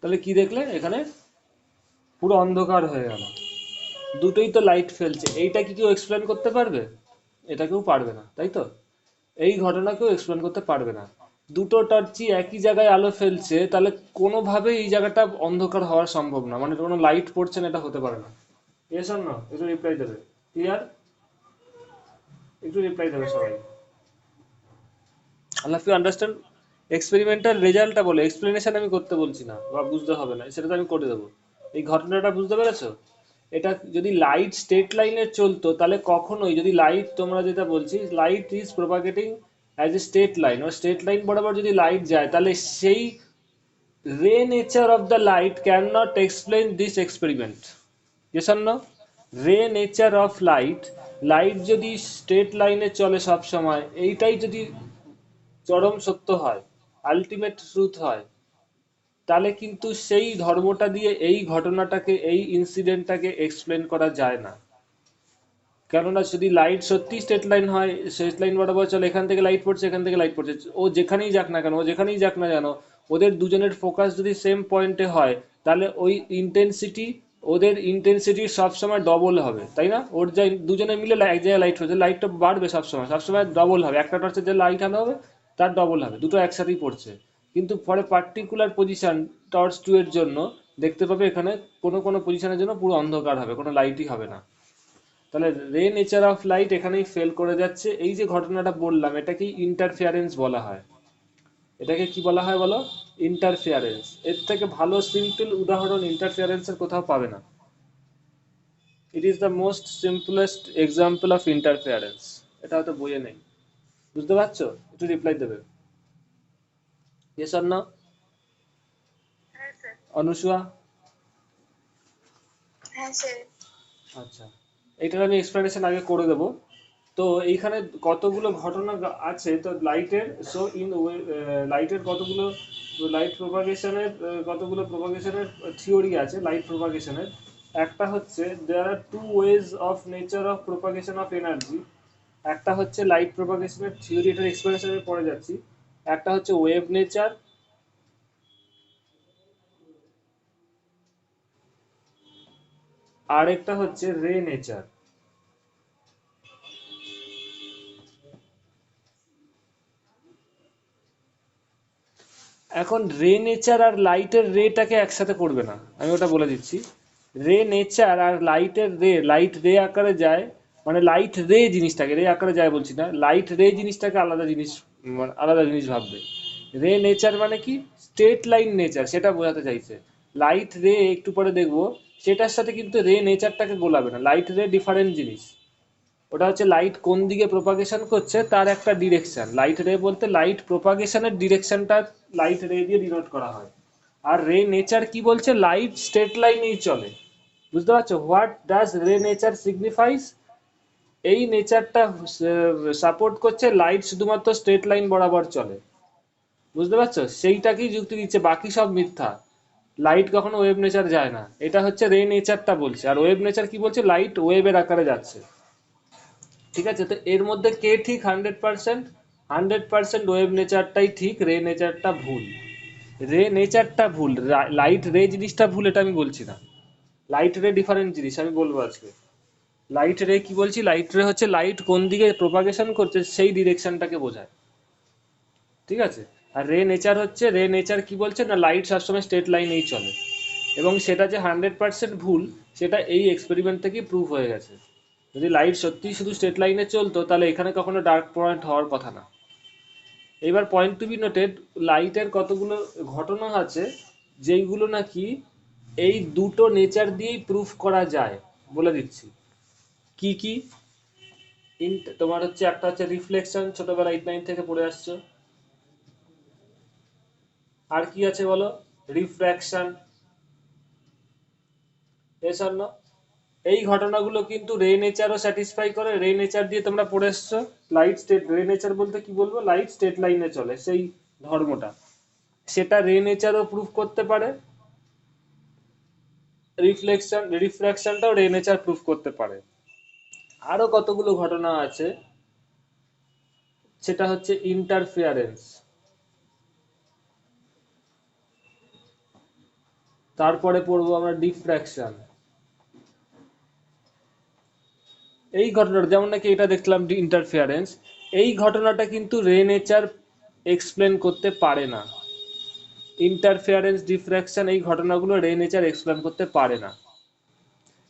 তাহলে কি দেখলে এখানে পুরো অন্ধকার হয়ে গেল, দুটোই তো লাইট ফেলছে, এইটা কি কেউ এক্সপ্লেন করতে পারবে? এটা কেউ পারবে না, তাই তো? এই ঘটনা কেউ এক্সপ্লেন করতে পারবে না। দুটো টর্চই একই জায়গায় আলো ফেলছে, তাহলে কোনোভাবেই এই জায়গাটা অন্ধকার হওয়া সম্ভব না, মানে কোনো লাইট পড়ছে না, এটা হতে পারে না। Yes or no? একটু রিপ্লাই দেবে। ক্লিয়ার? একটু রিপ্লাই দেবে সবাই। আল্লাহ, ইউ আন্ডারস্ট্যান্ড? এক্সপেরিমেন্টাল রেজাল্টটা বলে, এক্সপ্লেনেশন আমি করতে বলছি না বা বুঝতে হবে না, সেটা তো আমি করে দেবো। এই ঘটনাটা বুঝতে পেরেছো? এটা যদি লাইট স্ট্রেট লাইনে চলতো, তাহলে কখনোই, যদি লাইট, তোমরা যেটা বলছি light is propagating as a straight line, ও স্ট্রেট লাইন বরাবর যদি লাইট যায়, তাহলে সেই ray nature of the light can not explain this experiment. Yes or no? Ray nature of light, light যদি স্ট্রেট লাইনে চলে সব সময়, এইটাই যদি চরম সত্য হয়, আলটিমেট ট্রুথ হয়, তাহলে কিন্তু সেই ধর্মটা দিয়ে এই ঘটনাটাকে, এই ইনসিডেন্টটাকে এক্সপ্লেন করা যায় না। কেননা যদি লাইট সত্যি স্ট্রেট লাইন হয়, স্ট্রেট লাইন বরাবর চলে, এখান থেকে লাইট পড়ছে, এখান থেকে লাইট পড়ছে, ও যেখানেই যাক না কেন, ও যেখানেই যাক না কেন, ওদের দুজনের ফোকাস যদি সেম পয়েন্টে হয়, তাহলে ওই ইন্টেন্সিটি, ওদের ইন্টেন্সিটি সবসময় ডবল হবে, তাই না? ওর যা দুজনে মিলে এক জায়গায় লাইট হচ্ছে, লাইটটা বাড়বে সবসময়, সবসময় ডবল হবে, একটা টর্চের যে লাইট আনা হবে তার ডবল হবে, দুটো একসাথেই পড়ছে। কিন্তু পরে পার্টিকুলার পজিশন টর্চ টু এর জন্য দেখতে পাবে এখানে কোনো কোনো পজিশনের জন্য পুরো অন্ধকার হবে, কোনো লাইটই হবে না। তাহলে রে নেচার অফ লাইট এখানেই ফেল করে যাচ্ছে। এই যে ঘটনাটা বললাম, এটাকেই ইন্টারফিয়ারেন্স বলা হয়। এটাকে কি বলা হয় বলো? ইন্টারফিয়ারেন্স। এর থেকে ভালো সিম্পল উদাহরণ ইন্টারফিয়ারেন্সের কোথাও পাবে না। It is the most simplest example of interference. এটা হয়তো বইয়ে নেই, বুঝতে পারছো? একটু রিপ্লাই দেবে, ইয়েস অর নো? হ্যাঁ স্যার। অনুসুয়া? হ্যাঁ স্যার। আচ্ছা, এইটার আমি এক্সপ্লেনেশন আগে করে দেবো। তো এইখানে কতগুলো ঘটনা আছে, তো লাইটের সো ইন লাইটের কতগুলো লাইট প্রোপাগেশনের কতগুলো প্রোপাগেশনের থিওরি আছে লাইট প্রোপাগেশনের। একটা হচ্ছে there are two ways of nature of propagation of energy. একটা হচ্ছে লাইট প্রোপাগেশনের থিওরি, এটার এক্সপ্লেনেশনে পড়ে যাচ্ছি। একটা হচ্ছে ওয়েভ নেচার, আর একটা হচ্ছে রে নেচার। এখন রে নেচার আর লাইটের রেটাকে একসাথে করবে না, আমি ওটা বলে দিচ্ছি। রে নেচার আর লাইটের রে, লাইট রে আকারে যায়, মানে লাইট রে জিনিসটাকে, রে আকারে যায় বলছি না, লাইট রে জিনিসটাকে আলাদা জিনিস, মানে আলাদা জিনিস ভাববে। রে নেচার মানে কি? স্ট্রেট লাইন নেচার, সেটা বোঝাতে চাইছে। লাইট রে একটু পরে দেখবো, সেটার সাথে কিন্তু রে নেচারটাকে গোলাবে না। লাইট রে ডিফারেন্ট জিনিস। ওটা হচ্ছে লাইট কোন দিকে প্রোপাগেশন করছে তার একটা ডিরেকশন। লাইট রে বলতে লাইট প্রোপাগেশনের ডিরেকশনটা লাইট রে দিয়ে ডিনোট করা হয়। আর রে নেচার কি বলছে? লাইট স্ট্রেট লাইনেই চলে। বুঝতে পারছো? হোয়াট ডাজ রে নেচার সিগনিফাইস? এই নেচারটা সাপোর্ট করছে লাইট শুধুমাত্র স্ট্রেট লাইন বরাবর চলে। বুঝতে পারছো? সেইটাকেই যুক্তি দিচ্ছে, বাকি সব মিথ্যা। লাইট কখনো ওয়েভ নেচার যায় না, এটা হচ্ছে রে নেচারটা বলছে। আর ওয়েভ নেচার কি বলছে? লাইট ওয়েভের আকারে যাচ্ছে। ঠিক আছে, তো এর মধ্যে কে ঠিক? 100%। 100% ওয়েভ নেচারটাই ঠিক, রে নেচারটা ভুল। রে নেচারটা ভুল, লাইট রে জিনিসটা ভুল এটা আমি বলছি না। লাইট রে ডিফারেন্ট জিনিস, আমি বলবো আজকে। লাইট রে কি বলছি? লাইট রে হচ্ছে লাইট কোন দিকে প্রোপাগেশন করছে সেই ডিরেকশনটাকে বোঝায়। ঠিক আছে? আর রে নেচার হচ্ছে, রে নেচার কি বলছে না, লাইট সবসময় স্ট্রেট লাইনেই চলে। এবং সেটা যে 100% ভুল, সেটা এই এক্সপেরিমেন্ট থেকেই প্রুভ হয়ে গেছে। যদি লাইট সত্যিই শুধু স্ট্রেট লাইনে চলতো তাহলে এখানে কখনো ডার্ক পয়েন্ট হওয়ার কথা না। এবার পয়েন্ট টু বি নোটেড, লাইটের কতগুলো ঘটনা আছে যেইগুলো নাকি এই দুটো নেচার দিয়েই প্রুফ করা যায়, বলে দিচ্ছি। কি কি? তোমার হচ্ছে একটা হচ্ছে রিফ্লেকশন, ছোটবেলা 8-9 থেকে পড়ে আসছো। আর কি আছে বলো? রিফ্র্যাকশন, এসব না। এই ঘটনাগুলো কিন্তু রে নেচারও স্যাটিসফাই করে। রে নেচার দিয়ে তোমরা পড়ে এসছো। লাইট স্টেট, রে নেচার বলতে কি বলবো? লাইট স্টেট লাইনে চলে, সেই ধর্মটা, সেটা রে নেচারও প্রুফ করতে পারে। রিফ্লেকশনটাও রে নেচার প্রুফ করতে পারে। আরো কতগুলো ঘটনা আছে, সেটা হচ্ছে ইন্টারফিয়ারেন্স, তারপরে পড়বো আমরা ডিফ্র্যাকশন। এই ঘটনাটা যেমন নাকি এটা দেখলাম ইন্টারফিয়ারেন্স, এই ঘটনাটা কিন্তু রে নেচার এক্সপ্লেন করতে পারে না। ইন্টারফিয়ারেন্স, ডিফ্র্যাকশন, এই ঘটনাগুলো রে নেচার এক্সপ্লেন করতে পারে না।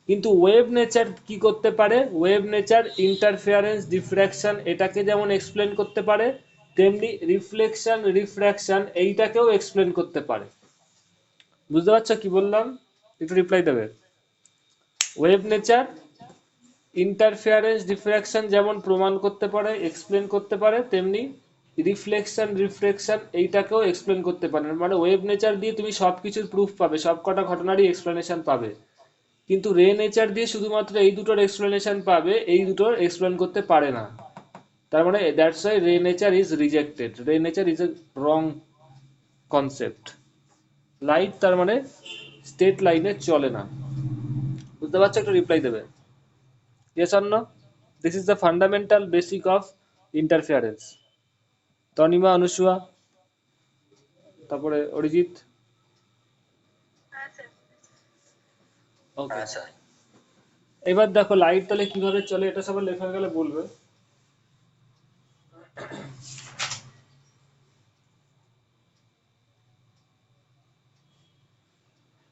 কিন্তু ওয়েভ নেচার কি করতে পারে? ওয়েভ নেচার ইন্টারফিয়ারেন্স, ডিফ্র্যাকশন এটাকে যেমন এক্সপ্লেন করতে পারে, তেমনি রিফ্লেকশন, রিফ্র্যাকশন এইটাকেও এক্সপ্লেন করতে পারে। বুঝতে পারছো কি বললাম? একটু রিপ্লাই দেবে। ওয়েভ নেচার ইন্টারফিয়ারেন্স, ডিফ্র্যাকশন যেমন প্রমাণ করতে পারে, এক্সপ্লেন করতে পারে, তেমনি রিফ্লেকশন, রিফ্রেকশন এইটাকেও এক্সপ্লেন করতে পারে। মানে ওয়েভ নেচার দিয়ে তুমি সবকিছুর প্রুফ পাবে, সব কটা ঘটনারই এক্সপ্লেনেশন পাবে। কিন্তু রে নেচার দিয়ে শুধুমাত্র এই দুটোর এক্সপ্লেনেশন পাবে, এই দুটোর এক্সপ্লেন করতে পারে না। তার মানে দ্যাটস ওয়াই রে নেচার ইজ রিজেক্টেড। রে nature is a wrong concept. Light তার মানে স্ট্রেট লাইনে চলে না। বুঝতে পারছো? একটু রিপ্লাই দেবে, yes or no? This is the fundamental basic of interference. Tanima, Anusuya, তারপরে অরিজিৎ। হ্যাঁ স্যার। ওকে, এবার দেখো লাইট তাহলে কিভাবে চলে, এটা সবার লেখা হয়ে গেলে বলবে।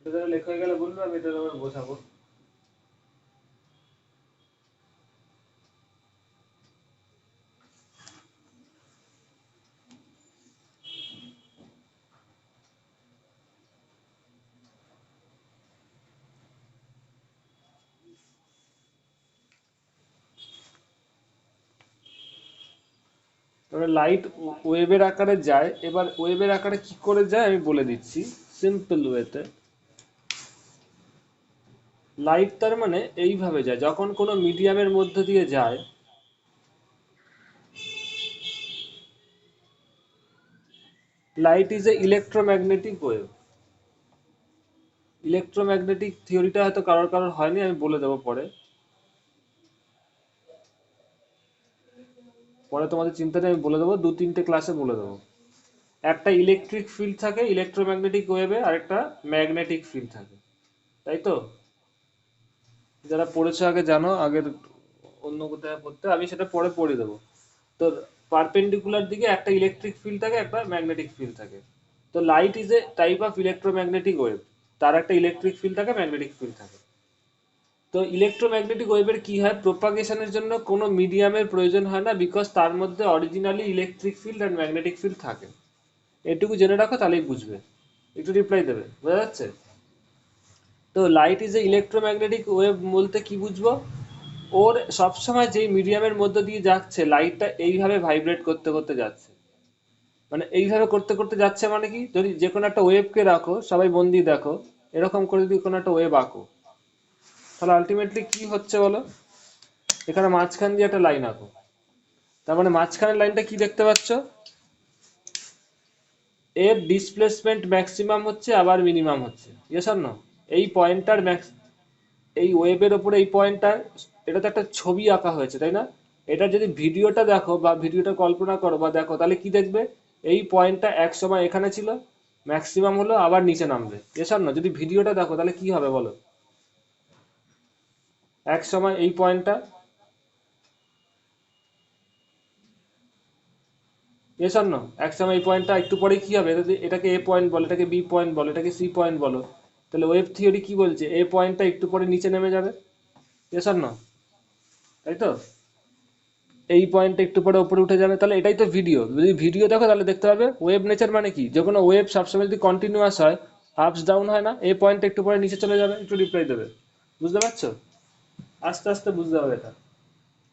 এটা লেখা হয়ে গেলে বলবে, আমি এটা আবার বোঝাবো। মানে লাইট ওয়েভের আকারে যায়। এবার ওয়েভের আকারে কি করে যায় আমি বলে দিচ্ছি সিম্পল ওয়েতে। লাইট তার মানে এইভাবে যায়, যখন কোনো মিডিয়ামের মধ্যে দিয়ে যায়, light is a electromagnetic wave. Electromagnetic থিওরিটা হয়তো কারোর কারোর হয়নি, আমি বলে দেবো পরে। পরে তোমাদের চিন্তা নেই, আমি বলে দেবো, 2-3টে ক্লাসে বলে দেবো। একটা ইলেকট্রিক ফিল্ড থাকে ইলেকট্রোম্যাগনেটিক ওয়েভে, আর একটা ম্যাগনেটিক ফিল্ড থাকে, তাই তো? যারা পড়েছো আগে জানো, আগের অন্য কোথায় পড়তে, আমি সেটা পরে পড়ে দেবো। তো পারপেন্ডিকুলার দিকে একটা ইলেকট্রিক ফিল্ড থাকে, একটা ম্যাগনেটিক ফিল্ড থাকে। তো light is A type of electromagnetic wave, তার একটা ইলেকট্রিক ফিল্ড থাকে, ম্যাগনেটিক ফিল্ড থাকে। তো ইলেকট্রোম্যাগনেটিক ওয়েভের কি হয়, প্রোপাগেশনের জন্য কোনো মিডিয়ামের প্রয়োজন হয় না, বিকজ তার মধ্যে অরিজিনালি ইলেকট্রিক ফিল্ড আর ম্যাগনেটিক ফিল্ড থাকে। এটুকু জেনে রাখো, তাহলেই বুঝবে। একটু রিপ্লাই দেবে, বোঝা যাচ্ছে? তো light is a electromagnetic wave বলতে কি বুঝবো, ওর সবসময় যেই মিডিয়ামের মধ্যে দিয়ে যাচ্ছে লাইটটা এইভাবে ভাইব্রেট করতে করতে যাচ্ছে। মানে এইভাবে করতে করতে যাচ্ছে মানে কি, যদি যে কোনো একটা ওয়েভকে রাখো, সবাই মন দিয়ে দেখো, এরকম করে যদি কোনো একটা ওয়েভ আঁকো, তাহলে আলটিমেটলি কি হচ্ছে বলো, এখানে মাঝখান দিয়ে একটা লাইন আঁকো, তার মানে মাঝখানের লাইনটা কি দেখতে পাচ্ছ, এর ডিসপ্লেসমেন্ট ম্যাক্সিমাম হচ্ছে আবার মিনিমাম হচ্ছে, ইয়েস অর নো? এই পয়েন্টটার ম্যাক্স, এই ওয়েবের ওপরে এই পয়েন্টটার, এটা তো একটা ছবি আঁকা হয়েছে, তাই না? এটা যদি ভিডিওটা দেখো বা ভিডিওটা কল্পনা করো বা দেখো, তাহলে কি দেখবে, এই পয়েন্টটা এক সময় এখানে ছিল, ম্যাক্সিমাম হলো, আবার নিচে নামবে, ইয়েস অর নো? যদি ভিডিওটা দেখো তাহলে কি হবে বলো, এক সময় এই পয়েন্টটা, ইয়েস অর নো? এক সময় এই পয়েন্টটা একটু পরে কি হবে, এটাকে এ পয়েন্ট বলো, এটাকে বি পয়েন্ট বলো, এটাকে সি পয়েন্ট বলো, তাহলে ওয়েভ থিওরি কি বলছে, এ পয়েন্টটা একটু পরে নিচে নেমে যাবে, ইয়েস অর নো? তাই তো? এই পয়েন্টটা একটু পরে উপরে উঠে যাবে, তাহলে এটাই তো ভিডিও। যদি ভিডিও দেখো তাহলে দেখতে পাবে ওয়েভ নেচার মানে কি, যে কোনো ওয়েভ সবসময় যদি কন্টিনিউয়াস হয়, আপস ডাউন হয় না, এই পয়েন্টটা একটু পরে নিচে চলে যাবে, একটু রিপ্লাই দেবে। বুঝতে পারছো? আস্তে আস্তে বুঝতে হবে এটা,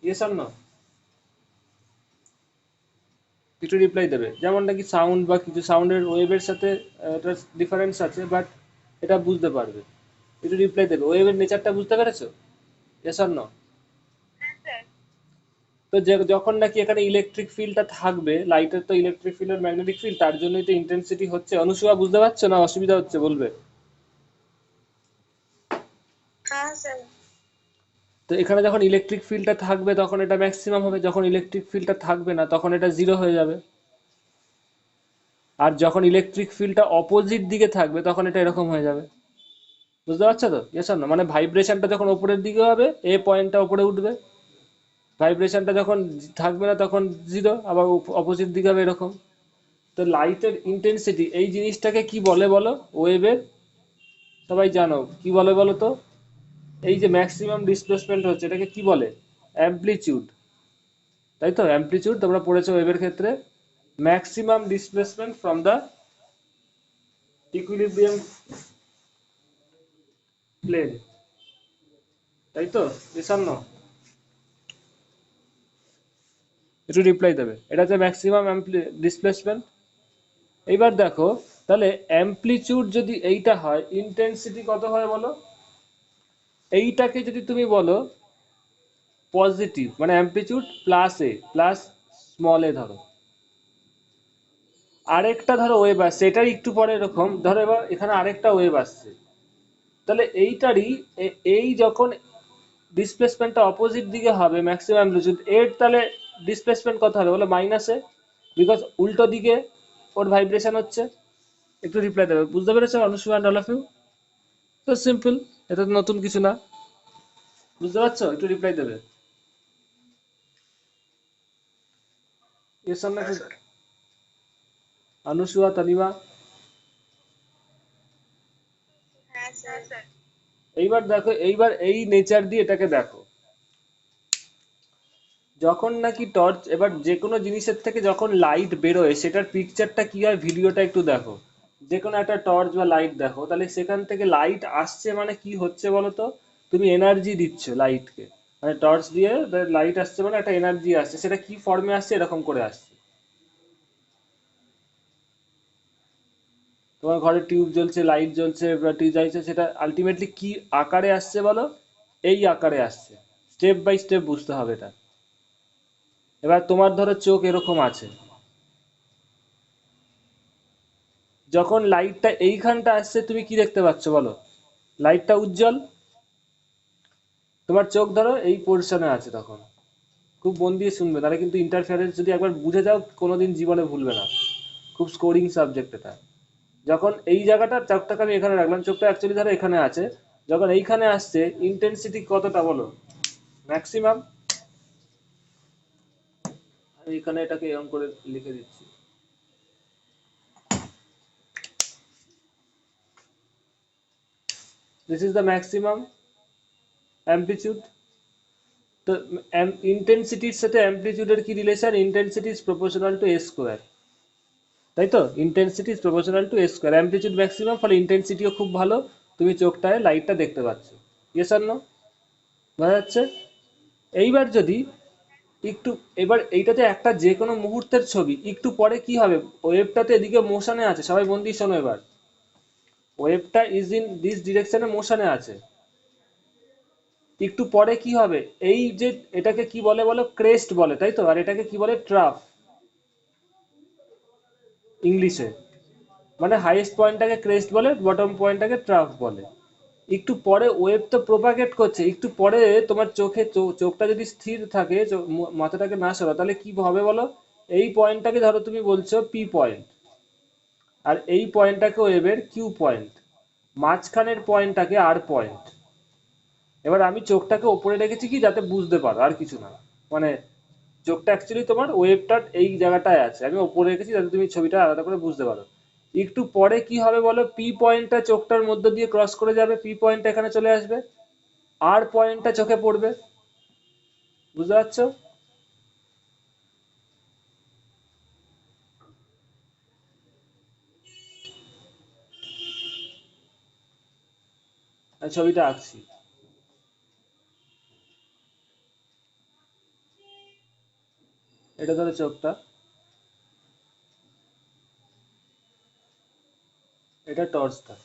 ইয়েস অর নো? একটু রিপ্লাই দেবে। যেমন নাকি সাউন্ড বা কিছু সাউন্ডের ওয়েভের সাথে একটা ডিফারেন্স আছে, বাট এটা বুঝতে পারবে। একটু রিপ্লাই দেবে, ওয়েভের নেচারটা বুঝতে পেরেছো? Yes or no? তো যখন নাকি এখানে ইলেকট্রিক ফিল্ডটা থাকবে, লাইটের তো ইলেকট্রিক ফিল্ড আর ম্যাগনেটিক ফিল্ড, তার জন্যই তো ইন্টেন্সিটি হচ্ছে। অনুসুয়া বুঝতে পারছো না অসুবিধা হচ্ছে বলবে? হ্যাঁ স্যার। তো এখানে যখন ইলেকট্রিক ফিল্ডটা থাকবে তখন এটা ম্যাক্সিমাম হবে, যখন ইলেকট্রিক ফিল্ডটা থাকবে না তখন এটা জিরো হয়ে যাবে। আর যখন ইলেকট্রিক ফিল্ডটা অপোজিট দিকে থাকবে তখন এটা এরকম হয়ে যাবে। বুঝতে পারছো তো? Yes or no? মানে ভাইব্রেশনটা যখন ওপরের দিকে হবে, এ পয়েন্টটা উপরে উঠবে, ভাইব্রেশনটা যখন থাকবে না তখন জিরো, আবার অপোজিট দিকে হবে, এরকম। তো লাইটের ইন্টেন্সিটি এই জিনিসটাকে কি বলে বলো, ওয়েভের, সবাই জানো কি বলে বলো তো? এই যে ম্যাক্সিমাম ডিসপ্লেসমেন্ট হচ্ছে এটাকে কি বলে? অ্যামপ্লিচিউড। তাই তো? অ্যামপ্লিচিউড তোমরা পড়েছো ওয়েভের ক্ষেত্রে, maximum displacement from the equilibrium plane, তাই তো? বিষণ্ণ, একটু রিপ্লাই দেবে, এটা হচ্ছে ম্যাক্সিমাম ডিসপ্লেসমেন্ট। এইবার দেখো, তাহলে অ্যামপ্লিচিউড যদি এইটা হয়, ইন্টেন্সিটি কত হয় বলো? এইটাকে যদি তুমি বলো পজিটিভ, মানে অ্যামপ্লিচিউড প্লাস এ প্লাস স্মল এ ধরো, আরেকটা ধরো ওয়েভ আসছে, এটাই একটু পরে এরকম ধরো, এবার এখানে আরেকটা ওয়েভ আসছে, তাহলে এইটারই এই যখন ডিসপ্লেসমেন্টটা অপোজিট দিকে হবে ম্যাক্সিমাম অ্যামপ্লিচিউড এর, তাহলে ডিসপ্লেসমেন্ট কত হবে বলো? মাইনাসে, বিকজ উল্টো দিকে ওর ভাইব্রেশন হচ্ছে। একটু রিপ্লাই দেবে, বুঝতে পেরেছো Anushka and all of you? তো সিম্পল, এটা তো নতুন কিছু না, বুঝতে পারছো? একটু রিপ্লাই দেবে, এর সামনে একটু, অনুষ্কা, তানিমা। হ্যাঁ স্যার। এইবার দেখো, এইবার এই নেচার দিয়ে এটাকে দেখো, যখন নাকি টর্চ, এবার যে কোনো জিনিসের থেকে যখন লাইট বেরোয় সেটার পিকচারটা কি হয়, ভিডিওটা একটু দেখো। যে কোনো একটা টর্চ বা লাইট দেখো, তাহলে সেখান থেকে লাইট আসছে মানে কি হচ্ছে বলো তো? তুমি এনার্জি দিচ্ছ লাইটকে, মানে টর্চ দিয়ে লাইট আসছে মানে একটা এনার্জি আসছে, সেটা কি ফর্মে আসছে, এরকম করে আসছে। তোমার ঘরে টিউব জ্বলছে, লাইট জ্বলছে বা টিউব জ্বলছে, সেটা আলটিমেটলি কি আকারে আসছে বলো? এই আকারে আসছে। স্টেপ বাই স্টেপ বুঝতে হবে এটা। এবার তোমার ধরো চোখ এরকম আছে, যখন লাইটটা এইখানটা আসছে তুমি কি দেখতে পাচ্ছ বলো? লাইটটা উজ্জ্বল। তোমার চোখ ধরো এই পোর্শনে আছে তখন, খুব মন দিয়ে শুনবে, তাহলে কিন্তু ইন্টারফারেন্স যদি একবার বুঝে যাও কোনোদিন জীবনে ভুলবে না। খুব স্কোরিং সাবজেক্ট এটা। যখন এই জায়গাটা, চোখটাকে আমি এখানে রাখলাম, চোখটা অ্যাকচুয়ালি ধরো এখানে আছে, যখন এইখানে আসছে ইন্টেন্সিটি কতটা বলো? ম্যাক্সিমাম। আমি এখানে এটাকে এরকম করে লিখে দিচ্ছি। This is the maximum amplitude. তো ইন্টেন্সিটির সাথে অ্যাম্পলিটিউডের কি relation? Intensity is proportional to a square, তাই তো? Intensity is proportional to a square, amplitude maximum, ফলে ইন্টেন্সিটিও খুব ভালো, তুমি চোখটায় লাইটটা দেখতে পাচ্ছ। Yes or no? বোঝা যাচ্ছে? এইবার যদি একটু, এবার এইটাতে একটা যে কোনো মুহূর্তের ছবি, একটু পরে কি হবে? ওয়েভটাতে এদিকে মোশনে আছে, সবাই মন দিয়ে শোনো এবার। ওয়েভটা ইজ ইন দিস ডিরেকশনে মোশনে আছে। একটু পরে কি হবে? এই যে এটাকে কি বলে বলো? ক্রেস্ট বলে, তাই তো? আর এটাকে কি বলে? ট্রাফ, ইংলিশে। মানে হাইয়েস্ট পয়েন্টটাকে ক্রেস্ট বলে, বটম পয়েন্টটাকে ট্রাফ বলে। একটু পরে ওয়েভ তো প্রোপাগেট করছে, একটু পরে তোমার চোখে চোখটা যদি স্থির থাকে, মাথাটাকে না সরা, তাহলে কি হবে বলো? এই পয়েন্টটাকে ধরো তুমি বলছো পি পয়েন্ট, আর এই পয়েন্টটাকে ওয়েভের কিউ পয়েন্ট, মাঝখানের পয়েন্টটাকে আর পয়েন্ট। এবার আমি চোখটাকে ওপরে রেখেছি কি, যাতে বুঝতে পারো, আর কিছু না। মানে চোখটা অ্যাকচুয়ালি তোমার ওয়েভটার এই জায়গাটায় আছে, আমি ওপরে রেখেছি যাতে তুমি ছবিটা আলাদা করে বুঝতে পারো। একটু পরে কি হবে বলো? পি পয়েন্টটা চোখটার মধ্য দিয়ে ক্রস করে যাবে, পি পয়েন্টটা এখানে চলে আসবে, আর পয়েন্টটা চোখে পড়বে। বুঝতে পারছো? আমি ছবিটা আঁকছি। এটা ধরো চোখটা, এটা টর্চটা।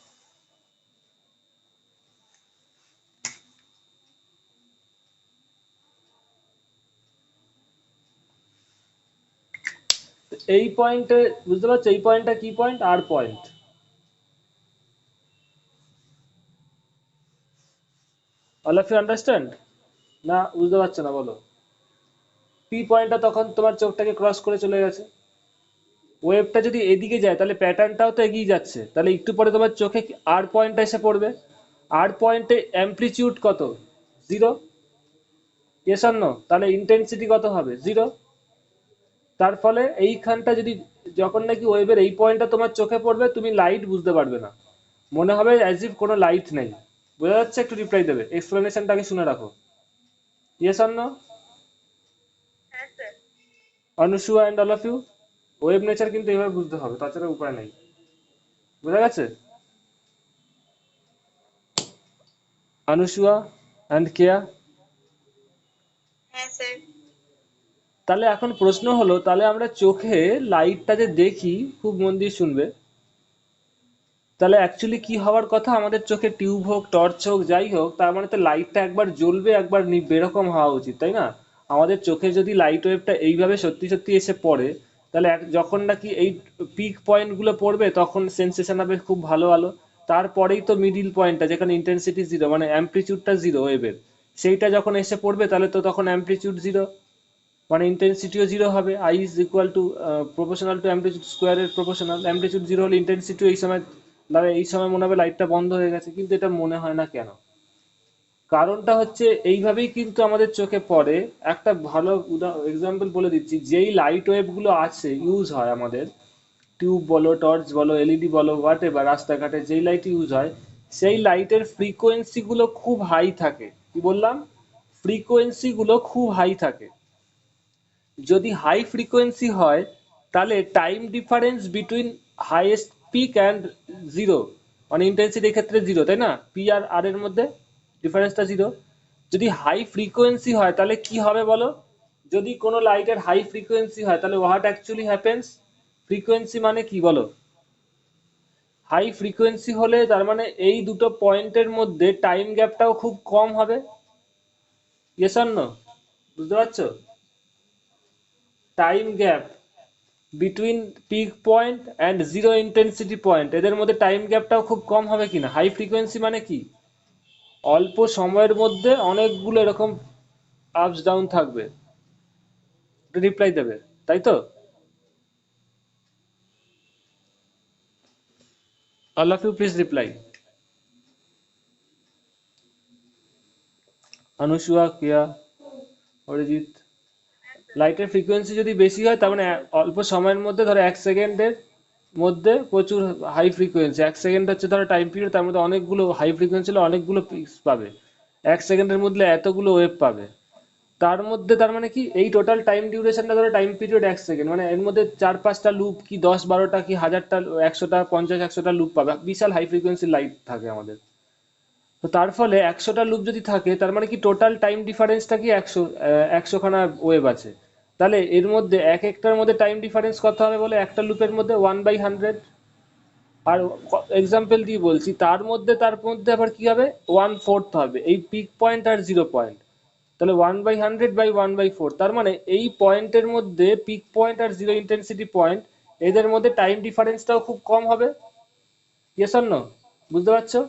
এই পয়েন্টে, বুঝতে পারছো এই পয়েন্টটা কি point? R point. All of you understand? না বুঝতে পারছো না বলো? পি পয়েন্টটা তখন তোমার চোখটাকে ক্রস করে চলে গেছে। ওয়েভটা যদি এদিকে যায় তাহলে প্যাটার্নটাও তো এগিয়ে যাচ্ছে, তাহলে একটু পরে তোমার চোখে আর পয়েন্টটা এসে পড়বে। আর পয়েন্টে অ্যাম্পলিটিউড কত? জিরো। Yes or no? তাহলে ইন্টেন্সিটি কত হবে? জিরো। তার ফলে এইখানটা যদি, যখন নাকি ওয়েভের এই পয়েন্টটা তোমার চোখে পড়বে, তুমি লাইট বুঝতে পারবে না, মনে হবে অ্যাজ ইফ কোনো লাইট নেই। বোঝা যাচ্ছে? একটু রিপ্লাই দেবে, এক্সপ্লেনেশনটাকে শুনে রাখো। Yes or no? হ্যাঁ sir. Anusuya and all of you, wave nature কিন্তু এভাবে বুঝতে হবে, তাছাড়া উপায় নেই। বোঝা গেছে? অনুসুয়া অ্যান্ড কেয়া। হ্যাঁ স্যার। তাহলে এখন প্রশ্ন হলো, তাহলে আমরা চোখে লাইটটা যে দেখি, খুব মন দিয়ে শুনবে, তাহলে অ্যাকচুয়ালি কি হওয়ার কথা? আমাদের চোখে টিউব হোক, টর্চ হোক, যাই হোক, তার মানে তো লাইটটা একবার জ্বলবে একবার নিভবে, এরকম হওয়া উচিত, তাই না? আমাদের চোখে যদি লাইট ওয়েভটা এইভাবে সত্যি সত্যি এসে পড়ে, তাহলে যখন নাকি এই পিক পয়েন্টগুলো পড়বে তখন সেন্সেশন হবে খুব ভালো ভালো। তারপরেই তো মিডিল পয়েন্টটা, যেখানে ইন্টেন্সিটি জিরো, মানে অ্যাম্পলিটিউডটা জিরো ওয়েভের, সেইটা যখন এসে পড়বে, তাহলে তো তখন অ্যাম্পলিটিউড জিরো, মানে ইন্টেন্সিটিও জিরো হবে। I is equal to proportional to amplitude স্কোয়ারের প্রপোর্শনাল। অ্যাম্পলিটিউড জিরো হলে ইন্টেন্সিটিও এই সময়, দাঁড়া এই সময় মনে হবে লাইটটা বন্ধ হয়ে গেছে, কিন্তু এটা মনে হয় না কেন? কারণটা হচ্ছে এইভাবেই কিন্তু আমাদের চোখে পড়ে। একটা ভালো এক্সাম্পল বলে দিচ্ছি, যেই লাইট ওয়েভগুলো আছে, ইউজ হয় আমাদের, টিউব বলো, টর্চ বলো, এলইডি বলো, হোয়াট এভার, রাস্তাঘাটে যেই লাইট ইউজ হয়, সেই লাইটের ফ্রিকোয়েন্সি গুলো খুব হাই থাকে। কি বললাম? ফ্রিকোয়েন্সি গুলো খুব হাই থাকে। যদি হাই ফ্রিকোয়েন্সি হয়, তাহলে time difference between highest peak and zero, মানে ইন্টেন্সিটির ক্ষেত্রে জিরো, তাই না? পি আর আর এর মধ্যে ডিফারেন্সটা জিরো। যদি হাই ফ্রিকোয়েন্সি হয় তাহলে কি হবে বলো? যদি কোনো লাইটের হাই ফ্রিকোয়েন্সি হয়, তাহলে হোয়াট অ্যাকচুয়ালি হ্যাপেন্স? ফ্রিকোয়েন্সি মানে কি বলো? হাই ফ্রিকোয়েন্সি হলে তার মানে এই দুটো পয়েন্টের মধ্যে টাইম গ্যাপটাও খুব কম হবে। Yes or no? বুঝতে পারছো? Time gap between peak point and zero intensity point, এদের মধ্যে টাইম গ্যাপটাও খুব কম হবে কিনা। হাই ফ্রিকোয়েন্সি মানে কি, অল্প সময়ের মধ্যে অনেকগুলো এরকম আপস ডাউন থাকবে, রিপ্লাই দেবে, তাই তো? All of you please reply. Anusuya, Kiya, Arijit. লাইটের ফ্রিকোয়েন্সি যদি বেশি হয় তার মানে অল্প সময়ের মধ্যে, ধরো 1 সেকেন্ডের মধ্যে প্রচুর হাই ফ্রিকোয়েন্সি, 1 সেকেন্ড হচ্ছে ধরো টাইম পিরিয়ড, তার মধ্যে অনেকগুলো হাই ফ্রিকোয়েন্সি হলে অনেকগুলো পিক্স পাবে, 1 সেকেন্ডের মধ্যে এতগুলো ওয়েভ পাবে। তার মধ্যে তার মানে কি এই টোটাল টাইম ডিউরেশনটা ধরো টাইম পিরিয়ড 1 সেকেন্ড, মানে এর মধ্যে 4-5টা লুপ কি 10-12টা কি 1000টা 100টা 50-100টা লুপ পাবে, বিশাল হাই ফ্রিকোয়েন্সি লাইট থাকে আমাদের। তো তার ফলে 100টা লুপ যদি থাকে তার মানে কি টোটাল টাইম ডিফারেন্সটা কি 100 খানা ওয়েভ আছে। তাহলে এর মধ্যে এক একটার মধ্যে টাইম ডিফারেন্স কত হবে বলে, একটা লুপের মধ্যে 1/100। আর এক্সাম্পল দিয়ে বলছি, তার মধ্যে আবার কি হবে, 1/4 হবে এই পিক পয়েন্ট আর জিরো পয়েন্ট। তাহলে 1/100/1/4, তার মানে এই পয়েন্টের মধ্যে, পিক পয়েন্ট আর জিরো ইন্টেন্সিটি পয়েন্ট, এদের মধ্যে টাইম ডিফারেন্সটাও খুব কম হবে। Yes or no? বুঝতে পারছো?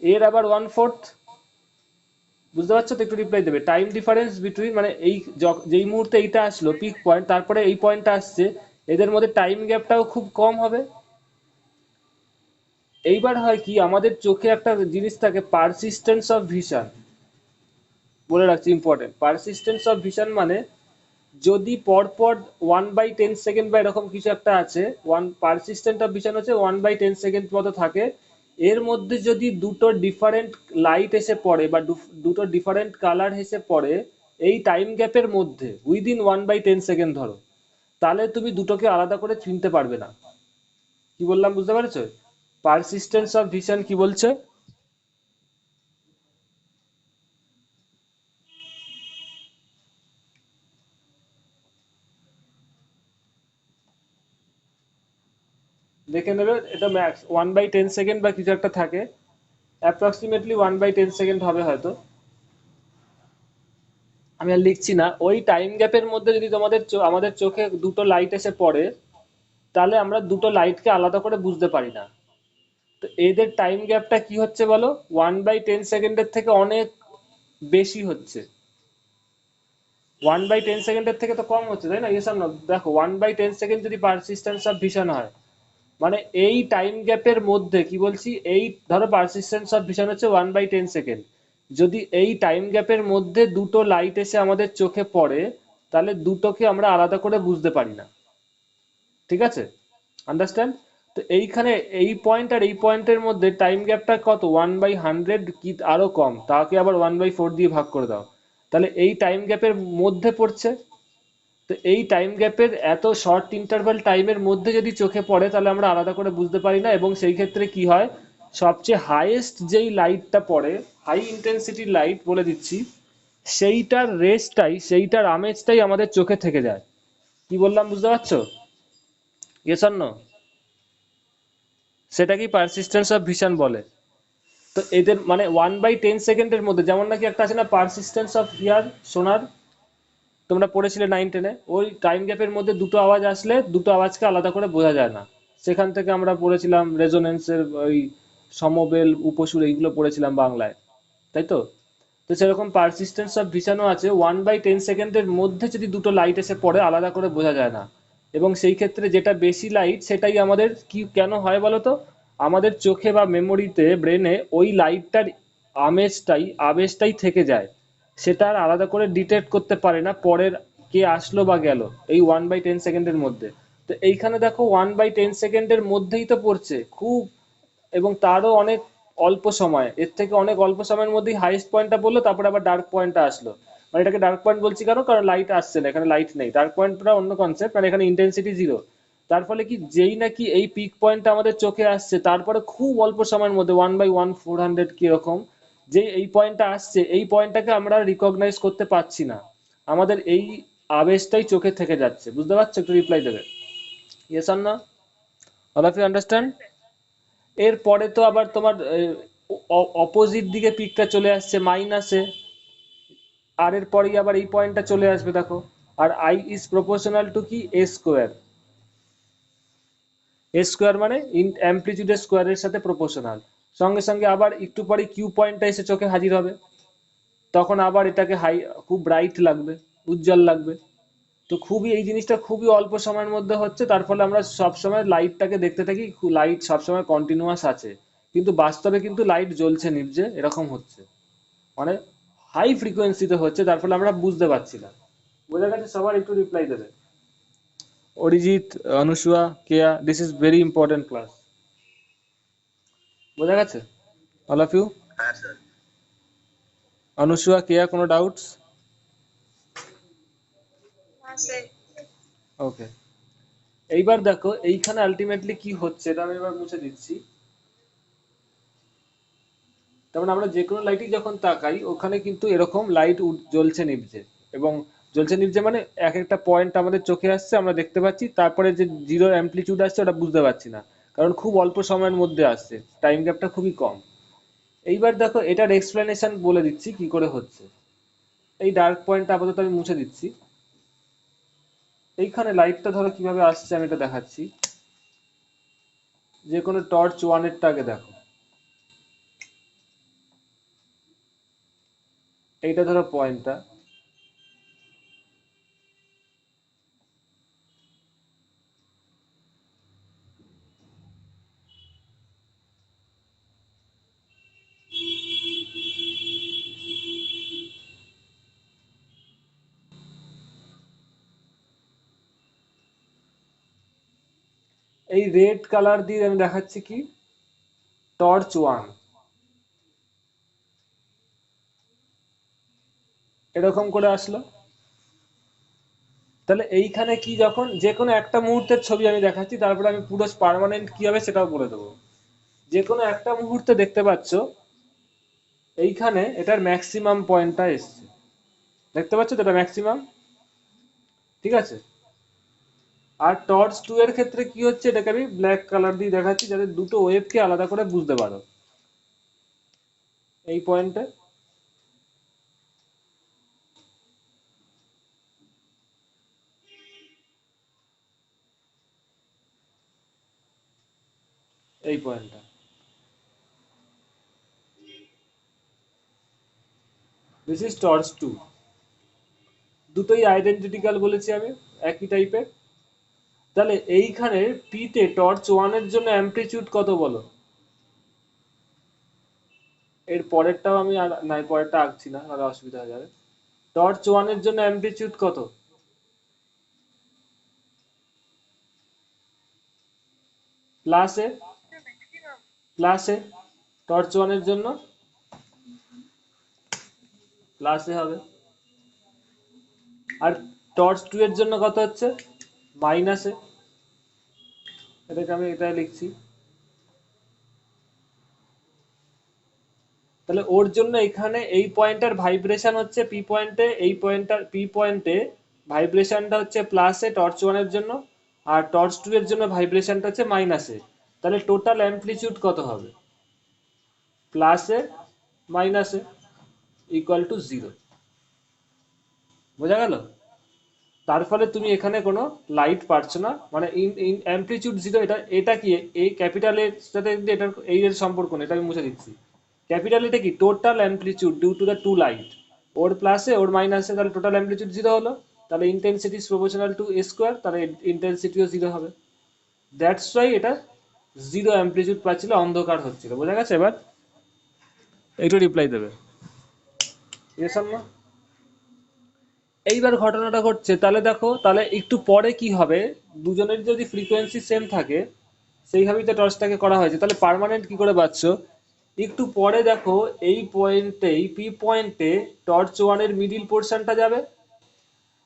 এর আবার 1/4, বুঝতে পারছো তো? একটু রিপ্লাই দেবে। টাইম ডিফারেন্স বিটুইন মানে এই যেই মুহূর্তে এইটা আসলো পিক পয়েন্ট, তারপরে এই পয়েন্টটা আসছে, এদের মধ্যে টাইম গ্যাপটাও খুব কম হবে। এইবার হয় কি, আমাদের চোখে একটা জিনিস থাকে পারসিস্টেন্স অফ ভিশন, বলে রাখছি ইম্পর্টেন্ট। পারসিস্টেন্স অফ ভিশন মানে যদি পরপর 1/10 সেকেন্ড বা এরকম কিছু একটা আছে, পারসিস্টেন্ট অফ ভিশন হচ্ছে 1/10 সেকেন্ড মতো থাকে, এর মধ্যে যদি দুটো ডিফারেন্ট লাইট এসে পড়ে বা দুটো ডিফারেন্ট কালার এসে পড়ে এই টাইম গ্যাপের মধ্যে, উইদিন 1/10 সেকেন্ড ধরো, তাহলে তুমি দুটোকে আলাদা করে চিনতে পারবে না। কি বললাম বুঝতে পারছো? পারসিস্টেন্স অফ ভিশন কি বলছে? দেখে নেবে, এটা ম্যাক্স 1/10 সেকেন্ড বা কিছু একটা থাকে, অ্যাপ্রক্সিমেটলি 1/10 সেকেন্ড হবে হয়তো, আমি আর লিখছি না। ওই টাইম গ্যাপের মধ্যে যদি আমাদের চোখে দুটো লাইট এসে পড়ে, তাহলে আমরা দুটো লাইটকে আলাদা করে বুঝতে পারি না। তো এদের টাইম গ্যাপটা কি হচ্ছে বলো, 1/10 সেকেন্ডের থেকে অনেক বেশি হচ্ছে। 1/10 সেকেন্ডের থেকে তো কম হচ্ছে, তাই না? এসব না, দেখো 1/10 সেকেন্ড যদি পারসিস্টেন্স অফ ভিশন হয়, মানে এই টাইম গ্যাপের মধ্যে, কি বলছি, এই ধরো পারসিস্টেন্স অফ ভিশন হচ্ছে 1/10 সেকেন্ড, যদি এই টাইম গ্যাপের মধ্যে দুটো লাইট এসে আমাদের চোখে পড়ে, তাহলে দুটোকে আমরা আলাদা করে বুঝতে পারি না। ঠিক আছে? আন্ডারস্ট্যান্ড? তো এইখানে এই পয়েন্ট আর এই পয়েন্টের মধ্যে টাইম গ্যাপটা কত, 1/100 কি আরো কম, তাকে আবার 1/4 দিয়ে ভাগ করে দাও, তাহলে এই টাইম গ্যাপের মধ্যে পড়ছে। তো এই টাইম গ্যাপের এত শর্ট ইন্টারভাল টাইমের মধ্যে যদি চোখে পড়ে, তাহলে আমরা আলাদা করে বুঝতে পারি না, এবং সেই ক্ষেত্রে কি হয়, সবচেয়ে হাইয়েস্ট যেই লাইটটা পড়ে, হাই ইন্টেন্সিটি লাইট বলে দিচ্ছি, সেইটার রেসটাই, সেইটার আমেজটাই আমাদের চোখে থেকে যায়। কি বললাম বুঝতে পারছো? Yes or no? সেটাকেই পারসিস্টেন্স অফ ভিশন বলে। তো এদের মানে 1/10 সেকেন্ডের মধ্যে, যেমন নাকি একটা আছে না পারসিস্টেন্স অফ হিয়ার, শোনার, তোমরা পড়েছিলে 9-10-এ, ওই টাইম গ্যাপের মধ্যে দুটো আওয়াজ আসলে দুটো আওয়াজকে আলাদা করে বোঝা যায় না। সেখান থেকে আমরা পড়েছিলাম রেজোনেন্সের ওই সমবেল উপসুর, এইগুলো পড়েছিলাম বাংলায়, তাই তো? তো সেরকম পারসিস্টেন্স অফ ভিশনও আছে, 1/10 সেকেন্ডের মধ্যে যদি দুটো লাইট এসে পড়ে আলাদা করে বোঝা যায় না। এবং সেই ক্ষেত্রে যেটা বেশি লাইট সেটাই আমাদের কি কেন হয় বলো তো, আমাদের চোখে বা মেমোরিতে, ব্রেনে ওই লাইটটার আবেশটাই থেকে যায়, সেটা আর আলাদা করে ডিটেক্ট করতে পারে না পরের কে আসলো বা গেল এই 1/10 সেকেন্ডের মধ্যে। তো এইখানে দেখো 1/10 সেকেন্ডের মধ্যেই তো পড়ছে খুব, এবং তারও অনেক অল্প সময়, এর থেকে অনেক অল্প সময়ের মধ্যেই হাইয়েস্ট পয়েন্টটা বললো, তারপরে আবার ডার্ক পয়েন্টটা আসলো। মানে এটাকে ডার্ক পয়েন্ট বলছি কেন, কারণ লাইট আসছে না, এখানে লাইট নেই। ডার্ক পয়েন্টটা অন্য কনসেপ্ট, মানে এখানে ইন্টেন্সিটি জিরো। তার ফলে কি, যেই নাকি এই পিক পয়েন্টটা আমাদের চোখে আসছে, তারপরে খুব অল্প সময়ের মধ্যে 1/1400 কিরকম, যে এই পয়েন্টটা আসছে, এই পয়েন্টটাকে আমরা রিকগনাইজ করতে পারছি না, আমাদের এই আবেশটাই চোখে থেকে যাচ্ছে। বুঝতে পারছো? একটু রিপ্লাই দেবে। ইয়েস অর না? All of you understand? এরপরে তো আবার তোমার অপোজিট দিকে পিকটা চলে আসছে মাইনাসে, আর এর পরেই আবার এই পয়েন্টটা চলে আসবে দেখো। আর আই ইজ প্রপোর্শনাল টু কি এ স্কোয়ার, এ স্কোয়ার মানে অ্যামপ্লিটিউডের স্কোয়ারের সাথে প্রপোর্শনাল। সঙ্গে সঙ্গে আবার একটু পরে কিউ পয়েন্টটা এসে চোখে হাজির হবে, তখন আবার এটাকে খুব ব্রাইট লাগবে, উজ্জ্বল লাগবে। তো খুবই এই জিনিসটা খুবই অল্প সময়ের মধ্যে হচ্ছে, তার ফলে আমরা সবসময় লাইটটাকে দেখতে থাকি লাইট সবসময় কন্টিনিউয়াস আছে, কিন্তু বাস্তবে কিন্তু লাইট জ্বলছে নিভছে এরকম হচ্ছে, মানে হাই ফ্রিকোয়েন্সিতে হচ্ছে, তার ফলে আমরা বুঝতে পারছি না। বোঝা গেছে? সবার একটু রিপ্লাই দেবে। Arijit, Anusuya, Keya, this is very important class. বোঝা গেছে all of you? Anusuya, Keya, কোনো ডাউটস? হ্যাঁ স্যার। ওকে, এইবার দেখো এইখানে আলটিমেটলি কি হচ্ছে, এটা আমি এবার মুছে দিচ্ছি। তার মানে আমরা যে কোনো লাইটই যখন তাকাই ওখানে কিন্তু এরকম লাইট জ্বলছে নিভছে, এবং জ্বলছে নিভছে মানে এক একটা পয়েন্ট আমাদের চোখে আসছে, আমরা দেখতে পাচ্ছি, তারপরে যে জিরো অ্যামপ্লিটিউড আসছে ওটা বুঝতে পারছি না, কারণ খুব অল্প সময়ের মধ্যে আসছে, টাইম গ্যাপটা খুবই কম। এইবার দেখো এটার এক্সপ্লেনেশন বলে দিচ্ছি কি করে হচ্ছে। এই ডার্ক পয়েন্টটা আপাতত আমি মুছে দিচ্ছি। এইখানে লাইটটা ধরো কিভাবে আসছে আমি এটা দেখাচ্ছি। যে কোনো টর্চ ওয়ানেরটা আগে দেখো, এইটা ধরো পয়েন্টটা, এই রেড কালার দিয়ে আমি দেখাচ্ছি কি টর্চ ওয়ান, এরকম করে আসলো। তাহলে এইখানে কি, যখন যে কোনো একটা মুহূর্তের ছবি আমি দেখাচ্ছি, তারপরে আমি পুরো পার্মানেন্ট কি হবে সেটাও বলে দেবো। যে কোনো একটা মুহূর্তে দেখতে পাচ্ছ এইখানে এটার ম্যাক্সিমাম পয়েন্টটা এসছে, দেখতে পাচ্ছ তো এটা ম্যাক্সিমাম, ঠিক আছে। আর টর্চ টু এর ক্ষেত্রে কি হচ্ছে, এটাকে আমি ব্ল্যাক কালার দিয়ে দেখাচ্ছি যাতে দুটো ওয়েভকে আলাদা করে বুঝতে পারো। এই পয়েন্টে, এই পয়েন্টটা, দিস ইজ টর্চ টু। দুটোই আইডেন্টিক্যাল বলেছি আমি, একই টাইপের। তাহলে এইখানে পিতে টর্চ ওয়ানের জন্য অ্যামপ্লিটিউড কত বলো? এর পরেরটাও আমি আর না, পরেরটা আঁকছি না, আর অসুবিধা হয়ে যাবে। টর্চ ওয়ানের জন্য অ্যামপ্লিটিউড কত? প্লাসে, প্লাসে, টর্চ ওয়ানের জন্য প্লাসে হবে। আর টর্চ টু এর জন্য কত হচ্ছে? মাইনাসে। এটাকে আমি এটাই লিখছি। তাহলে ওর জন্য এখানে এই পয়েন্টার ভাইব্রেশন হচ্ছে পি পয়েন্টে, এই পয়েন্টার পি পয়েন্টে ভাইব্রেশনটা হচ্ছে প্লাসে টর্চ ওয়ানের জন্য, আর টর্চ টু এর জন্য ভাইব্রেশনটা হচ্ছে মাইনাসে। তাহলে টোটাল অ্যামপ্লিটিউড কত হবে? প্লাসে মাইনাসে ইকুয়াল টু জিরো। বোঝা গেল? তার ফলে তুমি এখানে কোনো লাইট পাচ্ছ না, মানে ইন ইন অ্যামপ্লিটিউড জিরো। এটা এটা কি, এই ক্যাপিটাল এর সাথে কিন্তু এটার এই এর সম্পর্ক নেই, এটা আমি মুছে দিচ্ছি। ক্যাপিটাল এটা কি total amplitude due to the two light, or প্লাসে ওর মাইনাসে, তাহলে টোটাল অ্যামপ্লিটিউড জিরো হলো। তাহলে intensity is proportional to a square, তাহলে ইন্টেন্সিটিও জিরো হবে। দ্যাটস ওয়াই এটা জিরো অ্যামপ্লিটিউড পাচ্ছিল, অন্ধকার হচ্ছিল। বোঝা গেছে? এবার একটু রিপ্লাই দেবে, ইয়েস অর নো? এইবার ঘটনাটা ঘটছে, তাহলে দেখো তাহলে একটু পরে কি হবে, দুজনের যদি ফ্রিকোয়েন্সি সেম থাকে, সেইভাবেই তো টর্চটাকে করা হয়েছে, তাহলে পার্মানেন্ট কি করে পাচ্ছ? একটু পরে দেখো এই পয়েন্টেই পি পয়েন্টে টর্চ ওয়ানের মিডিল পোর্শনটা যাবে,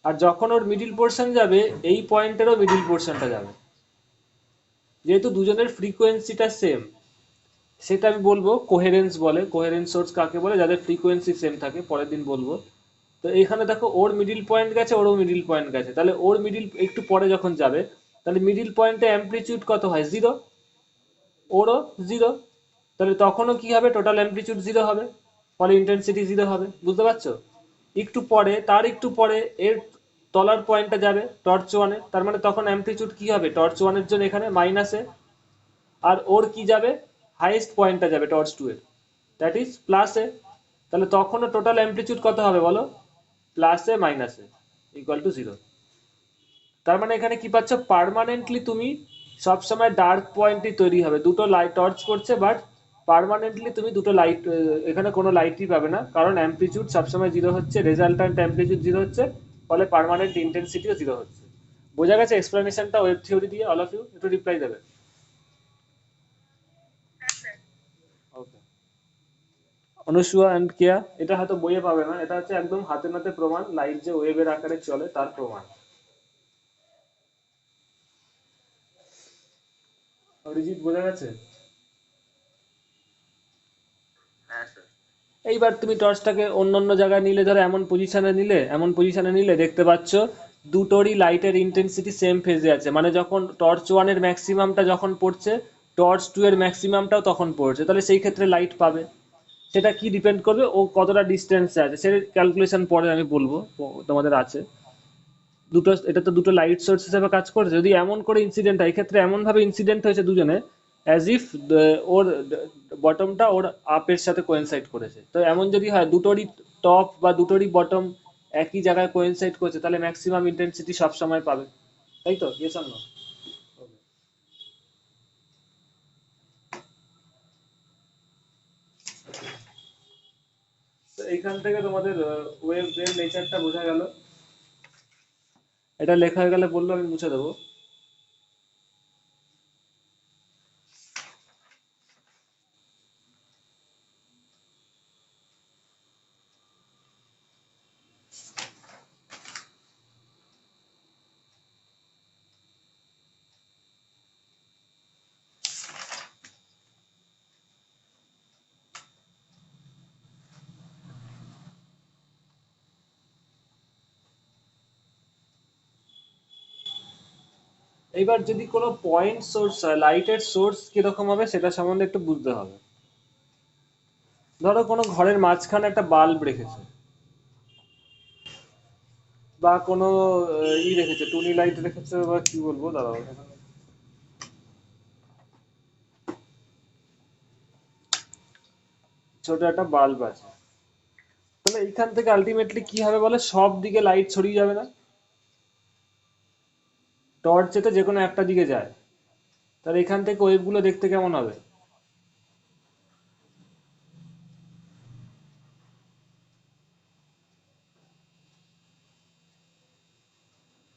আর যখন ওর মিডিল পোর্শন যাবে এই পয়েন্টেরও মিডিল পোর্শনটা যাবে, যেহেতু দুজনের ফ্রিকোয়েন্সিটা সেম। সেটা আমি বলবো কোহেরেন্স বলে, কোহেরেন্স সোর্স কাকে বলে, যাদের ফ্রিকোয়েন্সি সেম থাকে, পরের দিন বলবো। তো এখানে দেখো ওর মিডিল পয়েন্ট গেছে, ওরও মিডিল পয়েন্ট গেছে, তাহলে ওর মিডিল একটু পরে যখন যাবে, তাহলে মিডিল পয়েন্টে অ্যামপ্লিটিউড কত হয়? জিরো। ওরও জিরো, তাহলে তখনও কি হবে, টোটাল অ্যামপ্লিচিউড জিরো হবে, ফলে ইন্টেন্সিটি জিরো হবে। বুঝতে পারছো? একটু পরে, তার একটু পরে এর তলার পয়েন্টটা যাবে টর্চ ওয়ানে, তার মানে তখন অ্যামপ্লিচিউড কি হবে, টর্চ ওয়ানের জন্য এখানে মাইনাসে, আর ওর কি যাবে, হাইয়েস্ট পয়েন্টটা যাবে টর্চ টু এর, দ্যাট ইজ প্লাসে। তাহলে তখনও টোটাল অ্যামপ্লিচিউড কত হবে বলো, প্লাসে মাইনাসে ইকুয়াল টু জিরো। তার মানে এখানে কি পাচ্ছ, পার্মানেন্টলি তুমি সবসময় ডার্ক পয়েন্টই তৈরি হবে, দুটো লাইট টর্চ করছে, বাট পার্মানেন্টলি তুমি দুটো লাইট, এখানে কোনো লাইটই পাবে না, কারণ অ্যামপ্লিচিউড সবসময় জিরো হচ্ছে, রেজাল্ট্যান্ট অ্যামপ্লিচিউড জিরো হচ্ছে, ফলে পার্মানেন্ট ইন্টেন্সিটিও জিরো হচ্ছে। বোঝা গেছে এক্সপ্লেনেশনটা ওয়েভ থিওরি দিয়ে? অল অফ ইউ একটু রিপ্লাই দেবে। ওকে, অনুসুয়া অ্যান্ড কেয়া, এটা হয়তো বইয়ে পাবে না, এটা হচ্ছে একদম হাতে নাতে প্রমাণ, লাইট যে ওয়েভের আকারে চলে তার প্রমাণ। অরিজিৎ বোঝা গেছে? এইবার তুমি টর্চটাকে অন্য অন্য জায়গায় নিলে, ধরো এমন পজিশনে নিলে দেখতে পাচ্ছ দুটোরই লাইটের ইন্টেন্সিটি সেম ফেজে আছে, মানে যখন টর্চ ওয়ানের ম্যাক্সিমামটা যখন পড়ছে, টর্চ টু এর ম্যাক্সিমামটাও তখন পড়ছে, তাহলে সেই ক্ষেত্রে লাইট পাবে। সেটা কি ডিপেন্ড করবে, ও কতটা ডিস্টেন্সে আছে, সেটা ক্যালকুলেশন পরে আমি বলবো, তোমাদের আছে দুটো, এটা তো দুটো লাইট সোর্স হিসেবে কাজ করছে। যদি এমন করে ইনসিডেন্ট হয়, এক্ষেত্রে এমন ভাবে ইনসিডেন্ট হয়েছে দুজনে, অ্যাজ ইফ ওর বটমটা ওর আপের সাথে কোয়েনসাইড করেছে, তো এমন যদি হয় দুটোরই টপ বা দুটোরই বটম একই জায়গায় কোয়েনসাইড করছে, তাহলে ম্যাক্সিমাম ইন্টেন্সিটি সব সময় পাবে, তাই তো? Yes or no? তো এইখান থেকে তোমাদের ওয়েভ এর নেচারটা বোঝা গেল। এটা লেখা হয়ে গেলে বললো, আমি মুছে দেবো। এইবার যদি কোনো পয়েন্ট সোর্স হয়, লাইটের সোর্স কিরকম হবে সেটা সম্বন্ধে একটু বুঝতে হবে। ধরো কোনো ঘরের মাঝখানে একটা বাল্ব রেখেছে, বা কোনো ই রেখেছে, টুনি লাইট রেখেছে, বা কি বলবো, দাঁড়াও, ছোট একটা বাল্ব আছে, তাহলে এইখান থেকে আলটিমেটলি কি হবে বলে, সব দিকে লাইট ছড়িয়ে যাবে না? টর্চ যেতে যে কোনো একটা দিকে যায়, তাহলে এখান থেকে ওয়েভগুলো দেখতে কেমন হবে?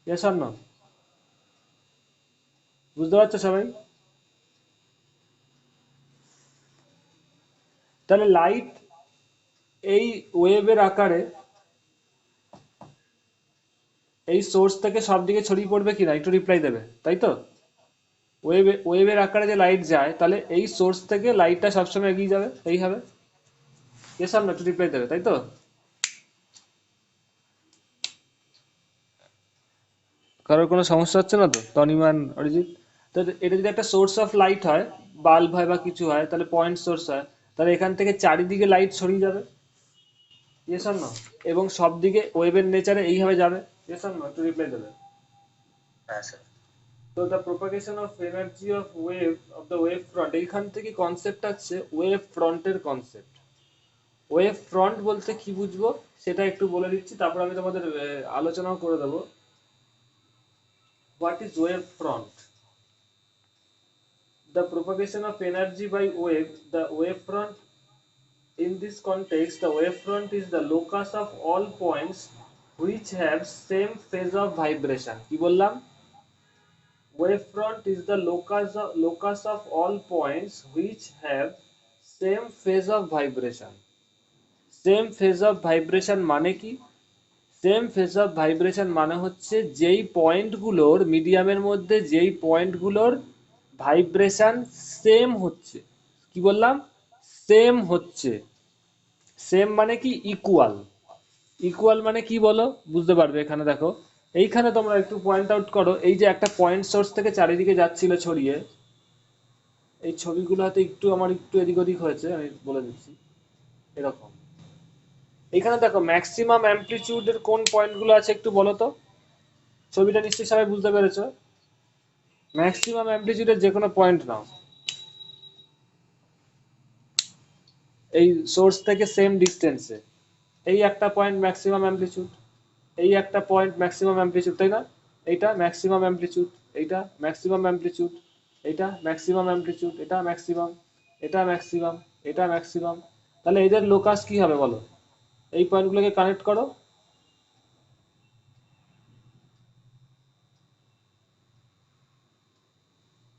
Yes or no? বুঝতে পারছো সবাই? তাহলে লাইট এই ওয়েভের আকারে এই সোর্স থেকে সব দিকে ছড়িয়ে পড়বে কিনা একটু রিপ্লাই দেবে, তাই তো? ওয়েভের আকারে যে লাইট যায়, তাহলে এই সোর্স থেকে লাইটটা সবসময় এগিয়ে যাবে, এই হবে। ইয়েস অর নো একটু রিপ্লাই দেবে, তাই তো? কারোর কোনো সমস্যা হচ্ছে না তো, তনিমান, অরিজিৎ? তো এটা যদি একটা সোর্স অফ লাইট হয়, বাল্ব হয় বা কিছু হয়, তাহলে পয়েন্ট সোর্স হয়, তাহলে এখান থেকে চারিদিকে লাইট ছড়িয়ে যাবে, ইয়েস অর নো? এবং সব দিকে ওয়েভের নেচারে এইভাবে যাবে, ইয়েস অর নো একটু রিপ্লাই দেবে। তো the propagation of energy of wave of the wave front, এইখান থেকে কনসেপ্ট আছে ওয়েভ ফ্রন্টের কনসেপ্ট। ওয়েভ ফ্রন্ট বলতে কি বুঝবো সেটা একটু বলে দিচ্ছি, তারপর আমি তোমাদের আলোচনাও করে দেবো। What is wave front? The propagation of energy by wave, the wavefront. In this context, the wavefront is the locus of all points which have same phase of vibration. কি বললাম? Wavefront is the locus of all points which have same phase of vibration. Same phase of vibration মানে কি? Same phase of vibration মানে হচ্ছে যেই পয়েন্টগুলোর মিডিয়ামের মধ্যে যেই পয়েন্টগুলোর ভাইব্রেশন সেম হচ্ছে। কি বললাম? সেম হচ্ছে। সেম মানে কি? ইকুয়াল। ইকুয়াল মানে কি বলো, বুঝতে পারবে এখানে দেখো, এইখানে তোমরা একটু পয়েন্ট আউট করো, এই যে একটা পয়েন্ট সোর্স থেকে চারিদিকে যাচ্ছিল ছড়িয়ে, এই ছবিগুলো হয়তো একটু আমার একটু এদিক ওদিক হয়েছে, আমি বলে দিচ্ছি। এরকম এখানে দেখো ম্যাক্সিমাম অ্যামপ্লিচিউডের কোন পয়েন্টগুলো আছে একটু বলো তো। ছবিটা নিশ্চয়ই সবাই বুঝতে পেরেছো। ম্যাক্সিমাম অ্যামপ্লিচিউডের যে কোনো পয়েন্ট নাও, এই সোর্স থেকে সেম ডিস্টেন্সে। এই একটা পয়েন্ট ম্যাক্সিমাম অ্যামপ্লিচিউড, এই একটা পয়েন্ট ম্যাক্সিমাম অ্যামপ্লিচিউড, তাই না? এইটা ম্যাক্সিমাম অ্যামপ্লিচিউড, এইটা ম্যাক্সিমাম অ্যামপ্লিচিউড, এইটা ম্যাক্সিমাম অ্যামপ্লিচিউড, এটা ম্যাক্সিমাম, এটা ম্যাক্সিমাম, এটা ম্যাক্সিমাম। তাহলে এদের লোকাস কি হবে বলো? এই পয়েন্টগুলোকে কানেক্ট করো।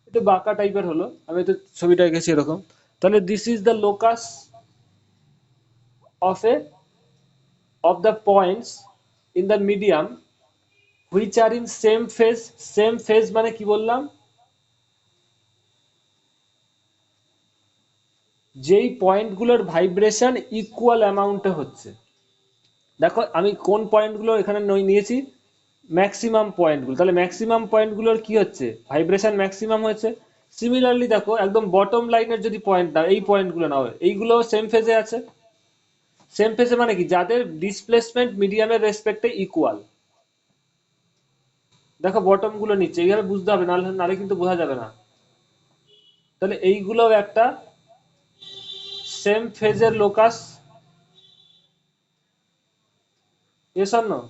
একটু বাঁকা টাইপের হলো, আমি তো ছবিটা এঁকেছি এরকম। তাহলে this is the locus of A of the points in the medium which are in same phase. same phase মানে কি বললাম? যেই পয়েন্টগুলোর ভাইব্রেশন ইকুয়াল অ্যামাউন্টে হচ্ছে। দেখো আমি কোন পয়েন্টগুলো এখানে নিয়েছি, ম্যাক্সিমাম পয়েন্টগুলো। তাহলে ম্যাক্সিমাম পয়েন্টগুলোর কি হচ্ছে, ভাইব্রেশন ম্যাক্সিমাম হচ্ছে। সিমিলারলি দেখো একদম বটম লাইনের যদি পয়েন্ট নাও, এই পয়েন্টগুলো নাও, এইগুলো সেম ফেজে আছে। সেম ফেজে মানে কি, যাদের ডিসপ্লেসমেন্ট মিডিয়ামের রেসপেক্টে ইকুয়াল। দেখো বটম গুলো নিচ্ছে, এইভাবে বুঝতে হবে, নাহলে নাহলে কিন্তু বোঝা যাবে না। তাহলে এইগুলো একটা সেম ফেজের লোকাস। Yes or no?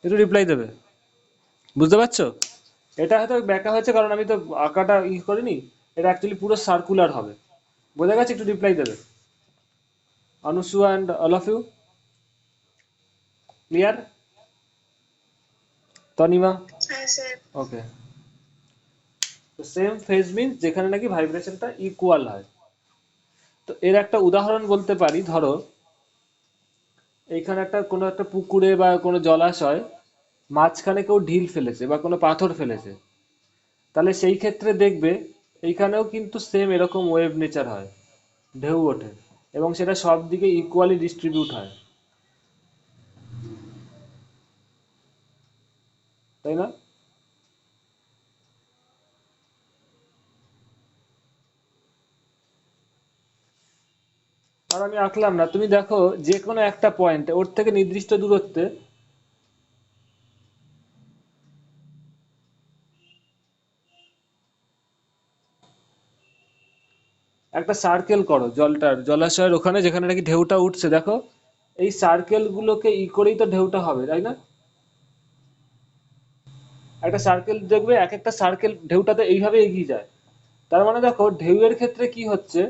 একটু রিপ্লাই দেবে, বুঝতে পারছো? এটা হয়তো ব্যাখ্যা হয়েছে কারণ আমি তো আঁকাটা করিনি। এটা অ্যাকচুয়ালি পুরো সার্কুলার হবে। বোঝা গেছে? একটু রিপ্লাই দেবে। Anusu and all of you clear? Tanima? হ্যাঁ স্যার। ওকে। তো সেম ফেজ মিন্স যেখানে নাকি ভাইব্রেশনটা ইকুয়াল হয়। তো এর একটা উদাহরণ বলতে পারি, ধরো এইখানে একটা কোনো একটা পুকুরে বা কোনো জলাশয় মাঝখানে কেউ ঢিল ফেলেছে বা কোনো পাথর ফেলেছে। তাহলে সেই ক্ষেত্রে দেখবে এইখানেও কিন্তু সেম এরকম ওয়েভ নেচার হয়, ঢেউ ওঠে, এবং সেটা সব দিকে ইকুয়ালি ডিস্ট্রিবিউট হয়, তাই না? আর আমি আঁকলাম না, তুমি দেখো যে কোনো একটা পয়েন্টে ওর থেকে নির্দিষ্ট দূরত্বে একটা সার্কেল করো জলাশয়ের ওখানে যেখানে নাকি ঢেউটা উঠছে। দেখো এই সার্কেল গুলোকে করেই তো ঢেউটা হবে, তাই না? একটা সার্কেল দেখবে, এক একটা সার্কেল ঢেউটাতে এইভাবে এগিয়ে যায়। তার মানে দেখো ঢেউয়ের ক্ষেত্রে কি হচ্ছে,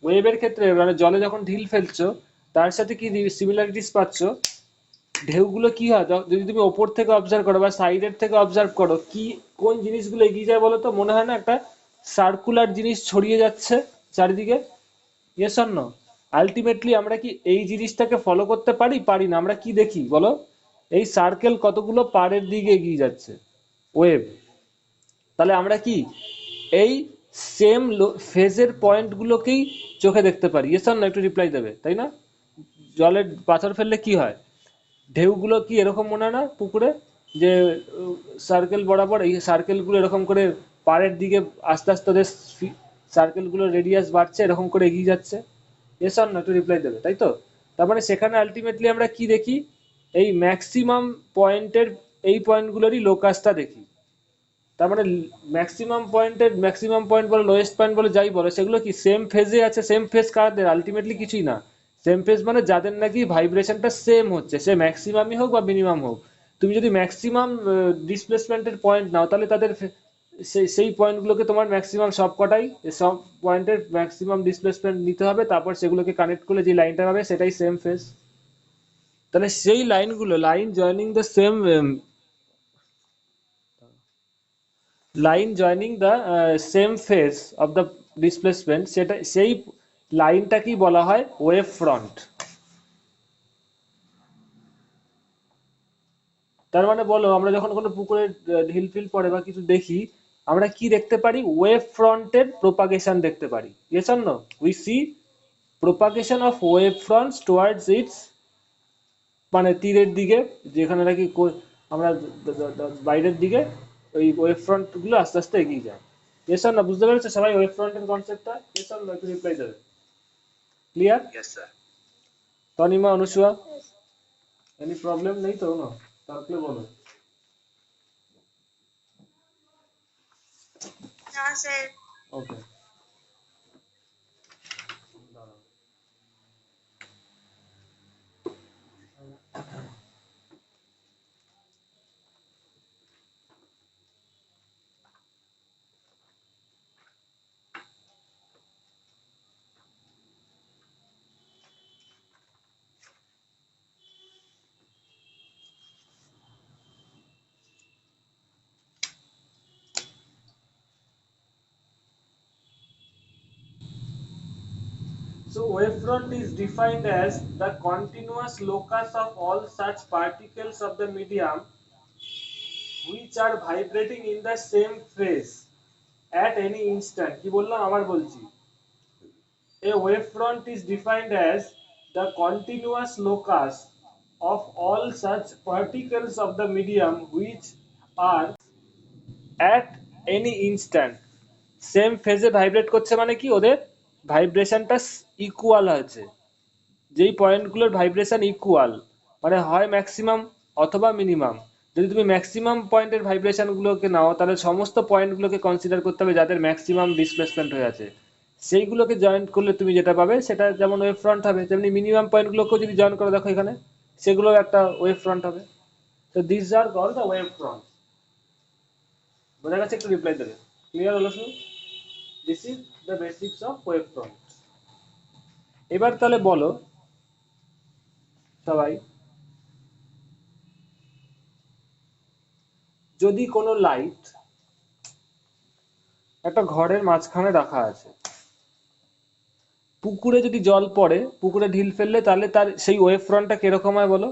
ওয়েভের ক্ষেত্রে মানে জলে যখন ঢিল ফেলছো তার সাথে কি সিমিলারিটিস পাচ্ছ। ঢেউগুলো কি হয়, যদি তুমি ওপর থেকে অবজার্ভ করো বা সাইডের থেকে অবজার্ভ করো, কি কোন জিনিসগুলো এগিয়ে যায় বলো তো? মনে হয় না একটা সার্কুলার জিনিস ছড়িয়ে যাচ্ছে চারিদিকে? Yes or no? আলটিমেটলি আমরা কি এই জিনিসটাকে ফলো করতে পারি? পারি না। আমরা কি দেখি বলো? এই সার্কেল কতগুলো পাড়ের দিকে এগিয়ে যাচ্ছে, ওয়েভ। তাহলে আমরা কি এই সেম ফেজের পয়েন্টগুলোকেই চোখে দেখতে পারি? Yes or no? একটু রিপ্লাই দেবে, তাই না? জলে পাথর ফেললে কি হয়, ঢেউগুলো কি এরকম মনে হয় না পুকুরে, যে সার্কেল বরাবর এই সার্কেলগুলো এরকম করে পাড়ের দিকে আস্তে আস্তে ওদের সার্কেলগুলো রেডিয়াস বাড়ছে, এরকম করে এগিয়ে যাচ্ছে? এস অর না? একটু রিপ্লাই দেবে, তাই তো? তার মানে সেখানে আলটিমেটলি আমরা কি দেখি, এই ম্যাক্সিমাম পয়েন্টের এই পয়েন্টগুলোরই লোকাসটা দেখি। তার মানে ম্যাক্সিমাম পয়েন্ট বলো লোয়েস্ট পয়েন্ট বলো যাই বলো, সেগুলো কি সেম ফেজে আছে। সেম ফেজ কাদের? আলটিমেটলি কিছুই না। সেম ফেজ মানে যাদের নাকি ভাইব্রেশনটা সেম হচ্ছে, সে ম্যাক্সিমামই হোক বা মিনিমাম হোক। তুমি যদি ম্যাক্সিমাম ডিসপ্লেসমেন্টের পয়েন্ট নাও, তাহলে তাদের সেই পয়েন্টগুলোকে তোমার ম্যাক্সিমাম সব কটাই, সব পয়েন্টের ম্যাক্সিমাম ডিসপ্লেসমেন্ট নিতে হবে, তারপর সেগুলোকে কানেক্ট করলে যে লাইনটা হবে সেটাই সেম ফেজ। তাহলে সেই লাইনগুলো, line joining the same phase of the displacement, সেটা সেই লাইনটাকেই বলা হয় ওয়েভ ফ্রন্ট। তার মানে বলো, আমরা যখন কোনো পুকুরে ঢিল ফিল পড়ে বা কিছু দেখি, আমরা কি দেখতে পারি? ওয়েভ ফ্রন্টের প্রোপাগেশন দেখতে পারি। Yes or no? We see propagation of wave fronts towards its, মানে তীরের দিকে, যেখানে নাকি আমরা বাইরের দিকে ওই ওয়েভ ফ্রন্ট গুলো আস্তে আস্তে এগিয়ে যায়। এস আর না, বুঝতে পেরেছো সবাই ওয়েভ ফ্রন্টের কনসেপ্টটা? এস আর না, একটু রিপ্লাই দেবে। Clear? Yes, sir. Tanima, Anusuya, any problem নেই তো? না তাহলে বলো। না sir. Okay. So wavefront is defined as the continuous locus of all such particles of the medium which are vibrating in the same phase at any instant. কি বললাম আবার বলছি। A wavefront is defined as the continuous locus of all such particles of the medium which are at any instant same ফেজে vibrate করছে, মানে কি ওদের ভাইব্রেশনটা equal হয়েছে। যেই পয়েন্টগুলোর ভাইব্রেশন ইকুয়াল, মানে হয় ম্যাক্সিমাম অথবা মিনিমাম। যদি তুমি ম্যাক্সিমাম পয়েন্টের ভাইব্রেশনগুলোকে নাও তাহলে সমস্ত পয়েন্টগুলোকে কনসিডার করতে হবে যাদের ম্যাক্সিমাম ডিসপ্লেসমেন্ট হয়ে আছে, সেইগুলোকে জয়েন্ট করলে তুমি যেটা পাবে সেটা যেমন ওয়েভ ফ্রন্ট হবে, তেমনি মিনিমাম পয়েন্টগুলোকেও যদি জয়েন করে দেখো এখানে, সেগুলো একটা ওয়েভ ফ্রন্ট হবে। তো this are called the wave front. বোঝা গেছে? একটু রিপ্লাই দেবে। ক্লিয়ার হলো শুধু? This is the basics of wave front. এবার তাহলে বলো সবাই, যদি কোনো লাইট একটা ঘরের মাঝখানে রাখা আছে, পুকুরে যদি জল পড়ে, পুকুরে ঢিল ফেললে, তাহলে তার সেই ওয়েভ ফ্রন্টটা কিরকম হয় বলো?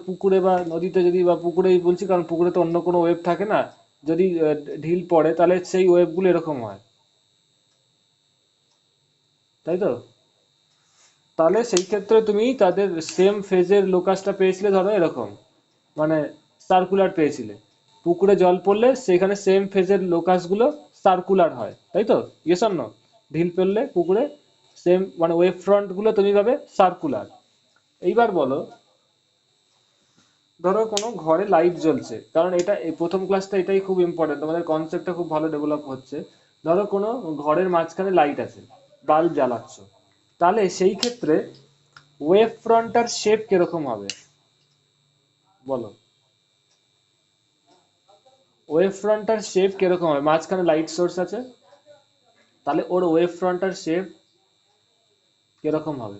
পুকুরে বা নদীতে যদি, বা পুকুরেই বলছি কারণ পুকুরে তো অন্য কোনো ওয়েভ থাকে না, যদি ঢিল পড়ে তাহলে সেই ওয়েভগুলো এরকম হয়, তাই তো? তাহলে সেই ক্ষেত্রে তুমি তাদের সেম ফেজের লোকাসটা পেয়েছিলে ধরো এরকম, মানে সার্কুলার পেয়েছিলে। পুকুরে জল পড়লে সেখানে সেম ফেজের লোকাসগুলো সার্কুলার হয়, তাই তো? Yes or no? ঢিল পড়লে পুকুরে সেম মানে ওয়েভ ফ্রন্ট গুলো তুমি পাবে সার্কুলার। এইবার বলো, ধরো কোনো ঘরে লাইট জ্বলছে, কারণ এটা এই প্রথম ক্লাসটা এটাই খুব ইম্পর্টেন্ট, তোমাদের কনসেপ্টটা খুব ভালো ডেভেলপ হচ্ছে। ধরো কোনো ঘরের মাঝখানে লাইট আছে, বাল্ব জ্বালাচ্ছ, তাহলে সেই ক্ষেত্রে ওয়েভ ফ্রন্টটার শেপ কিরকম হবে বলো? ওয়েভ ফ্রন্টটার শেপ কিরকম হবে? মাঝখানে লাইট সোর্স আছে, তাহলে ওর ওয়েভ ফ্রন্টটার শেপ কিরকম হবে?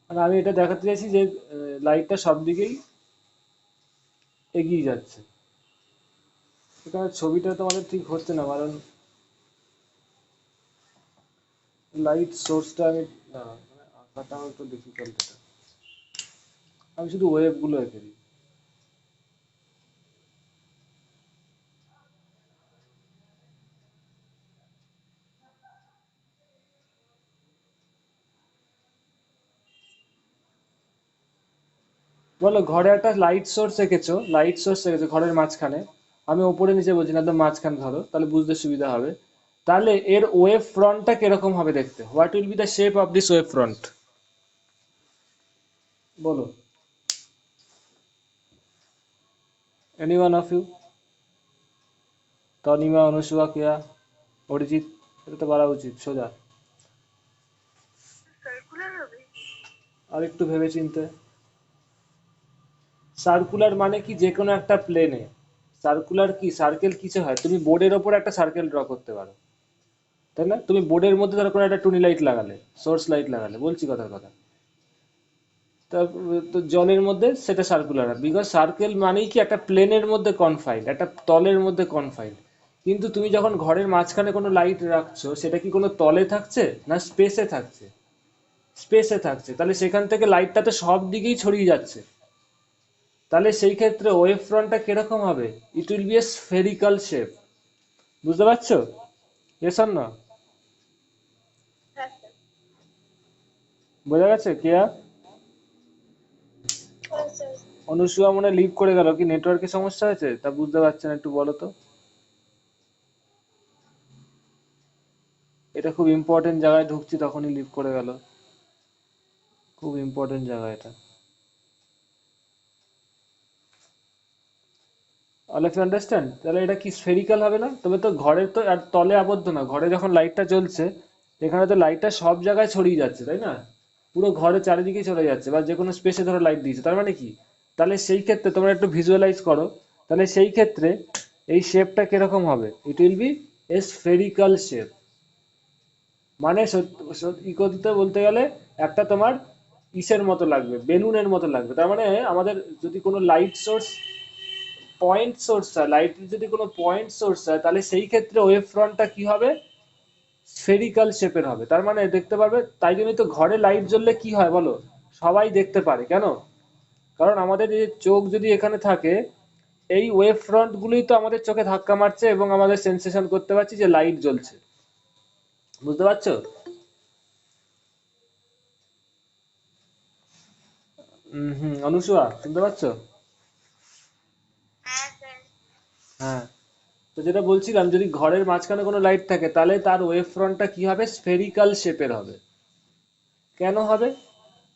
মানে আমি এটা দেখাতে চাইছি যে লাইটটা সব দিকেই এগিয়ে যাচ্ছে। এখানে ছবিটা তোমাদের ঠিক হচ্ছে না, কারণ লাইট সোর্সটা আমি, না মানে আঁকাটাও একটু ডিফিকাল্ট এটা। আমি শুধু ওয়েভ গুলো এঁকে দিই। বলো, ঘরে একটা লাইট সোর্স এঁকেছো, লাইট সোর্স এঁকেছো ঘরের মাঝখানে, আমি ওপরে নিচে বলছি না, একদম মাঝখানে ধরো, তাহলে বুঝতে সুবিধা হবে। তাহলে এর ওয়েভ ফ্রন্টটা কিরকম হবে দেখতে? What will be the shape of this wave front বলো? Any one of you? Tanima, Anusuya, Keya, Arijit? এটা তো বলা উচিত সোজা। সার্কুলার হবে। আর একটু ভেবে চিনতে। সার্কুলার মানে কি? যে কোনো একটা প্লেনে সার্কুলার। কি সার্কেল কিসে হয়? তুমি বোর্ডের ওপর একটা সার্কেল ড্র করতে পারো, তাই না? তুমি বোর্ডের মধ্যে ধরো কোনো একটা টুনি লাইট লাগালে, সোর্স লাইট লাগালে, বলছি কথার কথা, তো জলের মধ্যে সেটা সার্কুলার হবে, বিকজ সার্কেল মানেই কি একটা প্লেনের মধ্যে কনফাইন্ড, একটা তলের মধ্যে কনফাইন্ড। কিন্তু তুমি যখন ঘরের মাঝখানে কোনো লাইট রাখছো, সেটা কি কোনো তলে থাকছে না স্পেসে থাকছে? স্পেসে থাকছে, তাহলে সেখান থেকে লাইটটা তো সব দিকেই ছড়িয়ে যাচ্ছে। তাহলে সেই ক্ষেত্রে ওয়েভ ফ্রন্টটা কিরকম হবে? It will B A spherical shape. বুঝতে পারছো? এস আর না? হ্যাঁ স্যার। বোঝা গেছে কেয়া? হ্যাঁ স্যার। অনুসুয়া মনে লিভ করে গেল, কি নেটওয়ার্কের সমস্যা হয়েছে তা বুঝতে পারছে না, একটু বলো তো। এটা খুব ইম্পর্টেন্ট জায়গায় ঢুকছি তখনই লিভ করে গেল, খুব ইম্পর্টেন্ট জায়গা এটা। All of you understand? তাহলে এটা কি স্ফেরিক্যাল হবে না? তবে তো ঘরের তো আর তলে আবদ্ধ না, ঘরে যখন লাইটটা জ্বলছে এখানে তো লাইটটা সব জায়গায় ছড়িয়ে যাচ্ছে, তাই না? পুরো ঘরের চারিদিকে চলে যাচ্ছে, বা যে কোনো স্পেসে ধরো লাইট দিয়েছে, তার মানে কি? তাহলে সেই ক্ষেত্রে তোমরা একটু ভিজুয়ালাইজ করো, তাহলে সেই ক্ষেত্রে এই শেপটা কিরকম হবে? It will B A spherical shape. মানে ইকোতে বলতে গেলে একটা তোমার ইসের মতো লাগবে, বেলুনের মতো লাগবে। তার মানে আমাদের যদি কোনো লাইট সোর্স পয়েন্ট সোর্স হয়, লাইটের যদি কোনো পয়েন্ট সোর্স হয়, তাহলে সেই ক্ষেত্রে ওয়েভ ফ্রন্টটা কি হবে? স্ফেরিক্যাল শেপের হবে। তার মানে দেখতে পারবে, তাই জন্যই তো ঘরে লাইট জ্বললে কি হয় বলো? সবাই দেখতে পারে কেন? কারণ আমাদের এই চোখ যদি এখানে থাকে, এই ওয়েভ ফ্রন্ট গুলোই তো আমাদের চোখে ধাক্কা মারছে এবং আমাদের সেন্সেশন করতে পারছি যে লাইট জ্বলছে। বুঝতে পারছো? অনুসুয়া শুনতে পাচ্ছো? হ্যাঁ স্যার। হ্যাঁ। তো যেটা বলছিলাম, যদি ঘরের মাঝখানে কোনো লাইট থাকে তাহলে তার ওয়েভ ফ্রন্টটা কি হবে? স্ফেরিক্যাল শেপের হবে। কেন হবে?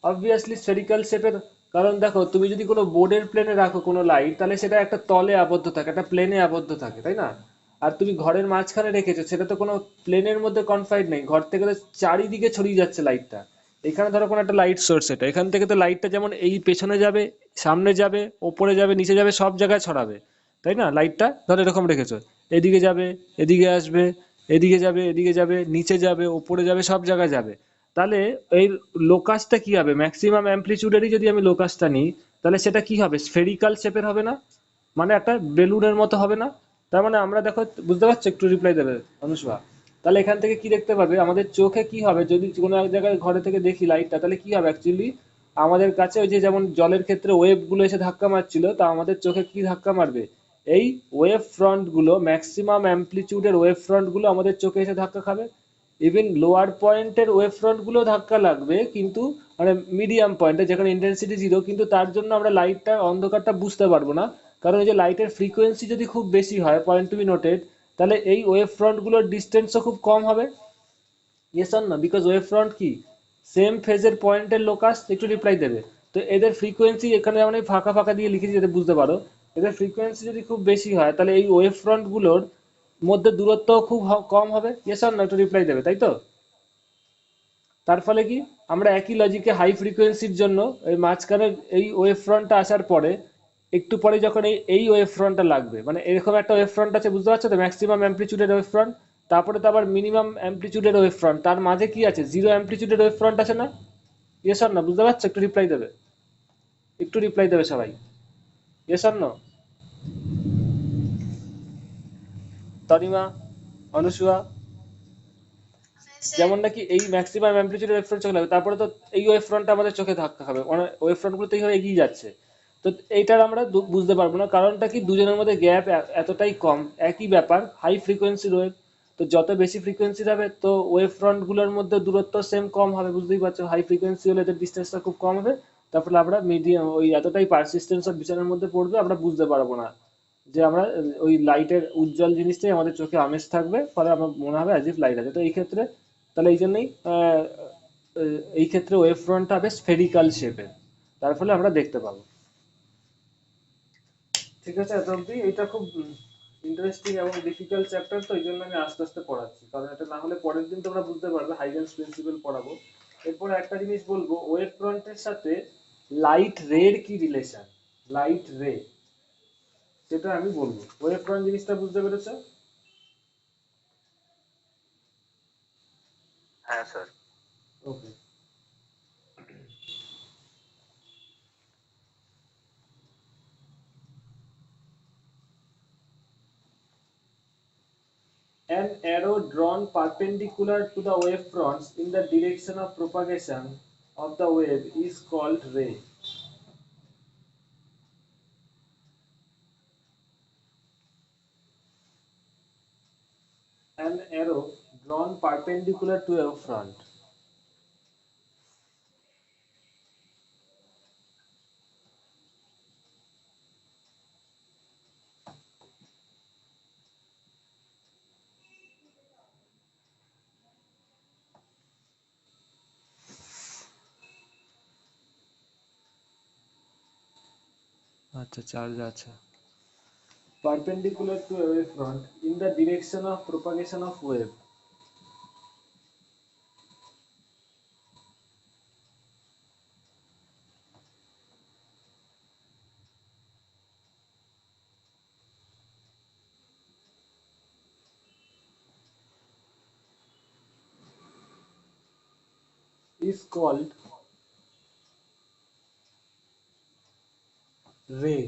অবভিয়াসলি স্ফেরিক্যাল শেপের, কারণ দেখো তুমি যদি কোনো বোর্ডের প্লেনে রাখো কোনো লাইট, তাহলে সেটা একটা তলে আবদ্ধ থাকে, একটা প্লেনে আবদ্ধ থাকে, তাই না? আর তুমি ঘরের মাঝখানে রেখেছো, সেটা তো কোনো প্লেনের মধ্যে কনফাইন্ড নেই, ঘর থেকে তো চারিদিকে ছড়িয়ে যাচ্ছে লাইটটা। এখানে ধরো কোনো একটা লাইট সোর্স, এটা এখান থেকে তো লাইটটা যেমন এই পেছনে যাবে, সামনে যাবে, ওপরে যাবে, নিচে যাবে, সব জায়গায় ছড়াবে, তাই না? লাইটটা ধরো এরকম রেখেছো, এদিকে যাবে, এদিকে আসবে, এদিকে যাবে, এদিকে যাবে, নিচে যাবে, ওপরে যাবে, সব জায়গায় যাবে। তাহলে এই লোকাসটা কি হবে? ম্যাক্সিমাম অ্যামপ্লিচিউডেরই যদি আমি লোকাসটা নিই, তাহলে সেটা কি হবে? স্ফেরিক্যাল শেপের হবে না? মানে একটা বেলুনের মতো হবে না? তার মানে আমরা দেখো, বুঝতে পারছো? একটু রিপ্লাই দেবে অনুষ্কা। তাহলে এখান থেকে কি দেখতে পাবে, আমাদের চোখে কি হবে যদি কোনো এক জায়গায় ঘরে থেকে দেখি লাইটটা, তাহলে কি হবে অ্যাকচুয়ালি? আমাদের কাছে ওই যে যেমন জলের ক্ষেত্রে ওয়েভ গুলো এসে ধাক্কা মারছিল, তা আমাদের চোখে কি ধাক্কা মারবে? এই ওয়েভ ফ্রন্ট গুলো, ম্যাক্সিমাম অ্যামপ্লিচিউডের ওয়েভ ফ্রন্ট গুলো আমাদের চোখে এসে ধাক্কা খাবে। ইভেন লোয়ার পয়েন্টের ওয়েভ ফ্রন্ট গুলো ধাক্কা লাগবে, কিন্তু মানে মিডিয়াম পয়েন্টে যেখানে ইন্টেন্সিটি জিরো, কিন্তু তার জন্য আমরা লাইটটা, অন্ধকারটা বুঝতে পারবো না। কারণ এই যে লাইটের ফ্রিকোয়েন্সি যদি খুব বেশি হয়, পয়েন্ট টু বি নোটেড, তাহলে এই ওয়েভ ফ্রন্ট গুলোর ডিস্টেন্সও খুব কম হবে। ইয়েস অর না? বিকজ ওয়েভ ফ্রন্ট কি সেম ফেজের পয়েন্টের লোকাস, একটু রিপ্লাই দেবে। তো এদের ফ্রিকোয়েন্সি এখানে আমি ফাঁকা ফাঁকা দিয়ে লিখেছি যাতে বুঝতে পারো, এদের ফ্রিকোয়েন্সি যদি খুব বেশি হয়, তাহলে এই ওয়েভ ফ্রন্ট গুলোর মধ্যে দূরত্ব খুব কম হবে। ইয়েস অর না? একটু রিপ্লাই দেবে, তাই তো? তার ফলে কি, আমরা একই লজিকে হাই ফ্রিকোয়েন্সির জন্য এই মাঝখানের এই ওয়েভ ফ্রন্টটা আসার পরে একটু পরে যখন এই এই ওয়েভ ফ্রন্টটা লাগবে, মানে এরকম একটা ওয়েভ ফ্রন্ট আছে, বুঝতে পারছো তো? ম্যাক্সিমাম অ্যামপ্লিচিউডের ওয়েভ ফ্রন্ট, তারপরে তো আবার মিনিমাম অ্যামপ্লিচিউডের ওয়েভ ফ্রন্ট, তার মাঝে কি আছে? জিরো অ্যামপ্লিচিউডের ওয়েভ ফ্রন্ট আছে না? ইয়েস অর না? বুঝতে পারছো? একটু রিপ্লাই দেবে, একটু রিপ্লাই দেবে সবাই। Yes or no? Tanima, Anusuya? হ্যাঁ স্যার। যেমন নাকি এই ম্যাক্সিমাম অ্যামপ্লিচিউড ওয়েভ ফ্রন্ট চলে যাবে, তারপরে তো এই ওয়েভ ফ্রন্টটা আমাদের চোখে ধাক্কা খাবে, মানে ওয়েভ ফ্রন্ট গুলো তো এইভাবে এগিয়ে যাচ্ছে। তো এইটার আমরা বুঝতে পারবো না, কারণটা কি? দুজনের মধ্যে গ্যাপ এতটাই কম। একই ব্যাপার, হাই ফ্রিকোয়েন্সির ওয়েভ, তো যত বেশি ফ্রিকোয়েন্সি হবে তো ওয়েভ ফ্রন্ট গুলোর মধ্যে দূরত্ব সেম কম হবে, বুঝতেই পারছো? হাই ফ্রিকোয়েন্সি হলে এদের ডিস্টেন্সটা খুব কম হবে। তারপরে আমরা মিডিয়াম ওই এতটাই পারসিস্টেন্স অফ ভিশনের মধ্যে পড়বে, আমরা বুঝতে পারবো না যে আমরা ওই লাইটের উজ্জ্বল জিনিসটাই আমাদের চোখে আমেজ থাকবে, ফলে আমার মনে হবে অ্যাজ ইফ লাইট আছে। তো এই ক্ষেত্রে তাহলে এই জন্যই এই ক্ষেত্রে ওয়েভ ফ্রন্টটা হবে স্ফেরিক্যাল শেপের, তার ফলে আমরা দেখতে পাবো। ঠিক আছে? এত অব্দি এটা খুব ইন্টারেস্টিং এবং ডিফিকাল্ট চ্যাপ্টার, তো এই জন্য আমি আস্তে আস্তে পড়াচ্ছি, কারণ এটা না হলে পরের দিন তোমরা বুঝতে পারবে হাইগেন্স প্রিন্সিপাল পড়াবো। এরপরে একটা জিনিস বলবো, ওয়েভ ফ্রন্টের সাথে লাইট রের কি রিলেশন, লাইট রে, সেটা আমি বলবো। ওয়েভ ফ্রন্ট জিনিসটা বুঝতে পেরেছো? হ্যাঁ sir. Okay. An arrow drawn perpendicular to the wave fronts in the direction of propagation of the wave is called ray. An arrow drawn perpendicular to a wave front. আচ্ছা charge আছে perpendicular to a wave front in the direction of propagation of wave is called ray.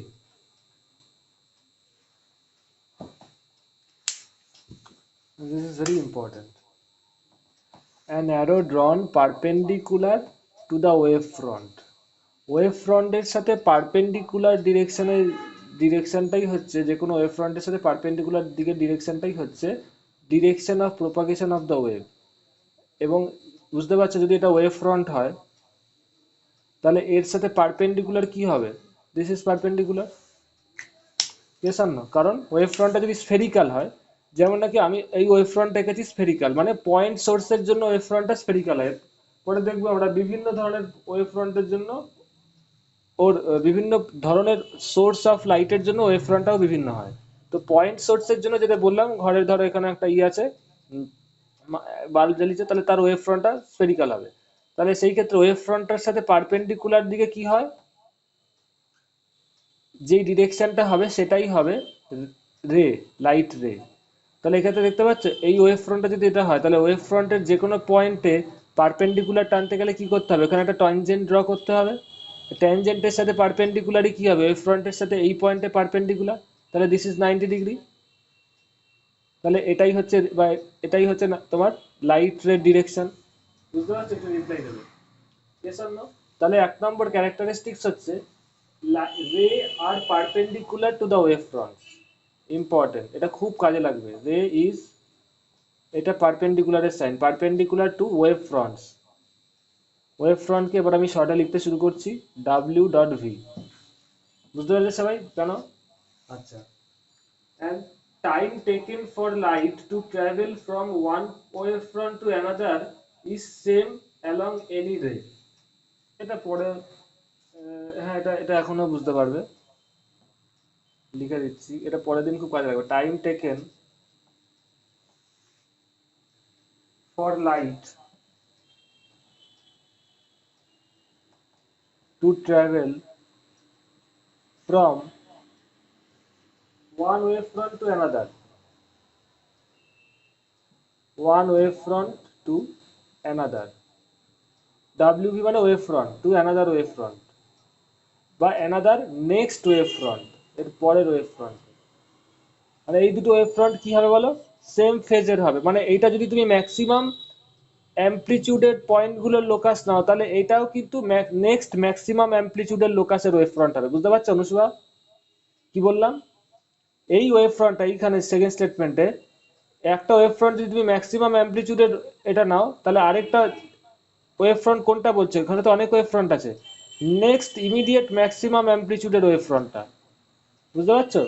This is very important. An arrow drawn perpendicular to the wave front. Wave ফ্রন্টের সাথে perpendicular ডিরেকশনটাই হচ্ছে যে কোনো wave ফ্রন্টের সাথে perpendicular দিকের ডিরেকশনটাই হচ্ছে direction of propagation of the wave. এবং বুঝতে পারছো যদি এটা ওয়েভ ফ্রন্ট হয় তাহলে এর সাথে পারপেন্ডিকুলার কি হবে? This is perpendicular. Yes or no? কারণ ওয়েভ ফ্রন্টটা যদি স্ফেরিক্যাল হয়, যেমন নাকি আমি এই ওয়েভ ফ্রন্ট এঁকেছি স্ফেরিক্যাল, মানে পয়েন্ট সোর্সের জন্য ওয়েভ ফ্রন্টটা স্ফেরিক্যাল হয়। পরে দেখবো আমরা বিভিন্ন ধরনের ওয়েভ ফ্রন্টের জন্য ওর বিভিন্ন ধরনের সোর্স অফ লাইটের জন্য ওয়েভ ফ্রন্টটাও বিভিন্ন হয়। তো পয়েন্ট সোর্সের জন্য যেটা বললাম, ঘরের ধরো এখানে একটা আছে, বাল্ব জ্বালিয়েছে, তাহলে তার ওয়েভ ফ্রন্টটা স্ফেরিক্যাল হবে। তাহলে সেই ক্ষেত্রে ওয়েভ ফ্রন্টটার সাথে পারপেন্ডিকুলার দিকে কি হয়, যেই ডিরেকশনটা হবে সেটাই হবে রে, লাইট রে। তাহলে এক্ষেত্রে দেখতে পাচ্ছ এই ওয়েভ ফ্রন্টটা যদি এটা হয়, তাহলে ওয়েভ ফ্রন্টের যে কোনো পয়েন্টে পারপেন্ডিকুলার টানতে গেলে কি করতে হবে? এখানে একটা ট্যানজেন্ট ড্র করতে হবে। ট্যানজেন্টের সাথে পারপেন্ডিকুলারই কি হবে? ওয়েভ ফ্রন্টের সাথে এই পয়েন্টে পারপেন্ডিকুলার, তাহলে দিস ইজ 90 ডিগ্রি। তাহলে এটাই হচ্ছে না তোমার লাইট রে ডিরেকশন। বুঝতে পারছো? একটু রিপ্লাই দেবে, ইয়েস অর নো? তাহলে 1 নম্বর ক্যারেক্টারিস্টিক্স হচ্ছে ray are perpendicular to the wave front. Important, এটা খুব কাজে লাগবে। রে ইজ, এটা পারপেন্ডিকুলারের sign, perpendicular to wave fronts. Wave ফ্রন্টকে এবার আমি শর্টে লিখতে শুরু করছি, ডাব্লিউ ডট ভি। বুঝতে পারলে সবাই কেন? আচ্ছা। And time taken for light to travel from one wave front to another is same along any ray. এটা পরে হ্যাঁ, এটা এটা এখনো বুঝতে পারবে, লিখে দিচ্ছি, এটা পরের দিন খুব কাজে লাগবে। Time taken for light to travel from one wave front to another, one wave front to another, WV মানে wave front, to another wave front বা অ্যানাদার নেক্সট ওয়েভ ফ্রন্ট, এর পরের ওয়েভ ফ্রন্ট। মানে এই দুটো ওয়েভ ফ্রন্ট কি হবে বলো? সেম ফেজের হবে। মানে এইটা যদি তুমি ম্যাক্সিমাম অ্যামপ্লিচিউডের পয়েন্টগুলোর লোকাস নাও, তাহলে এটাও কিন্তু নেক্সট ম্যাক্সিমাম অ্যামপ্লিচিউডের লোকাসের ওয়েভ ফ্রন্ট হবে। বুঝতে পারছো অনুষ্কা কি বললাম? এই ওয়েভ ফ্রন্টটা এইখানে সেকেন্ড স্টেটমেন্টে, একটা ওয়েভ ফ্রন্ট যদি তুমি ম্যাক্সিমাম অ্যামপ্লিচিউডের এটা নাও, তাহলে আরেকটা ওয়েভ ফ্রন্ট কোনটা বলছে? এখানে তো অনেক ওয়েভ ফ্রন্ট আছে, নেক্সট ইমিডিয়েট ম্যাক্সিমাম অ্যামপ্লিচিউডের ওয়েভ ফ্রন্টটা। বুঝতে পারছো?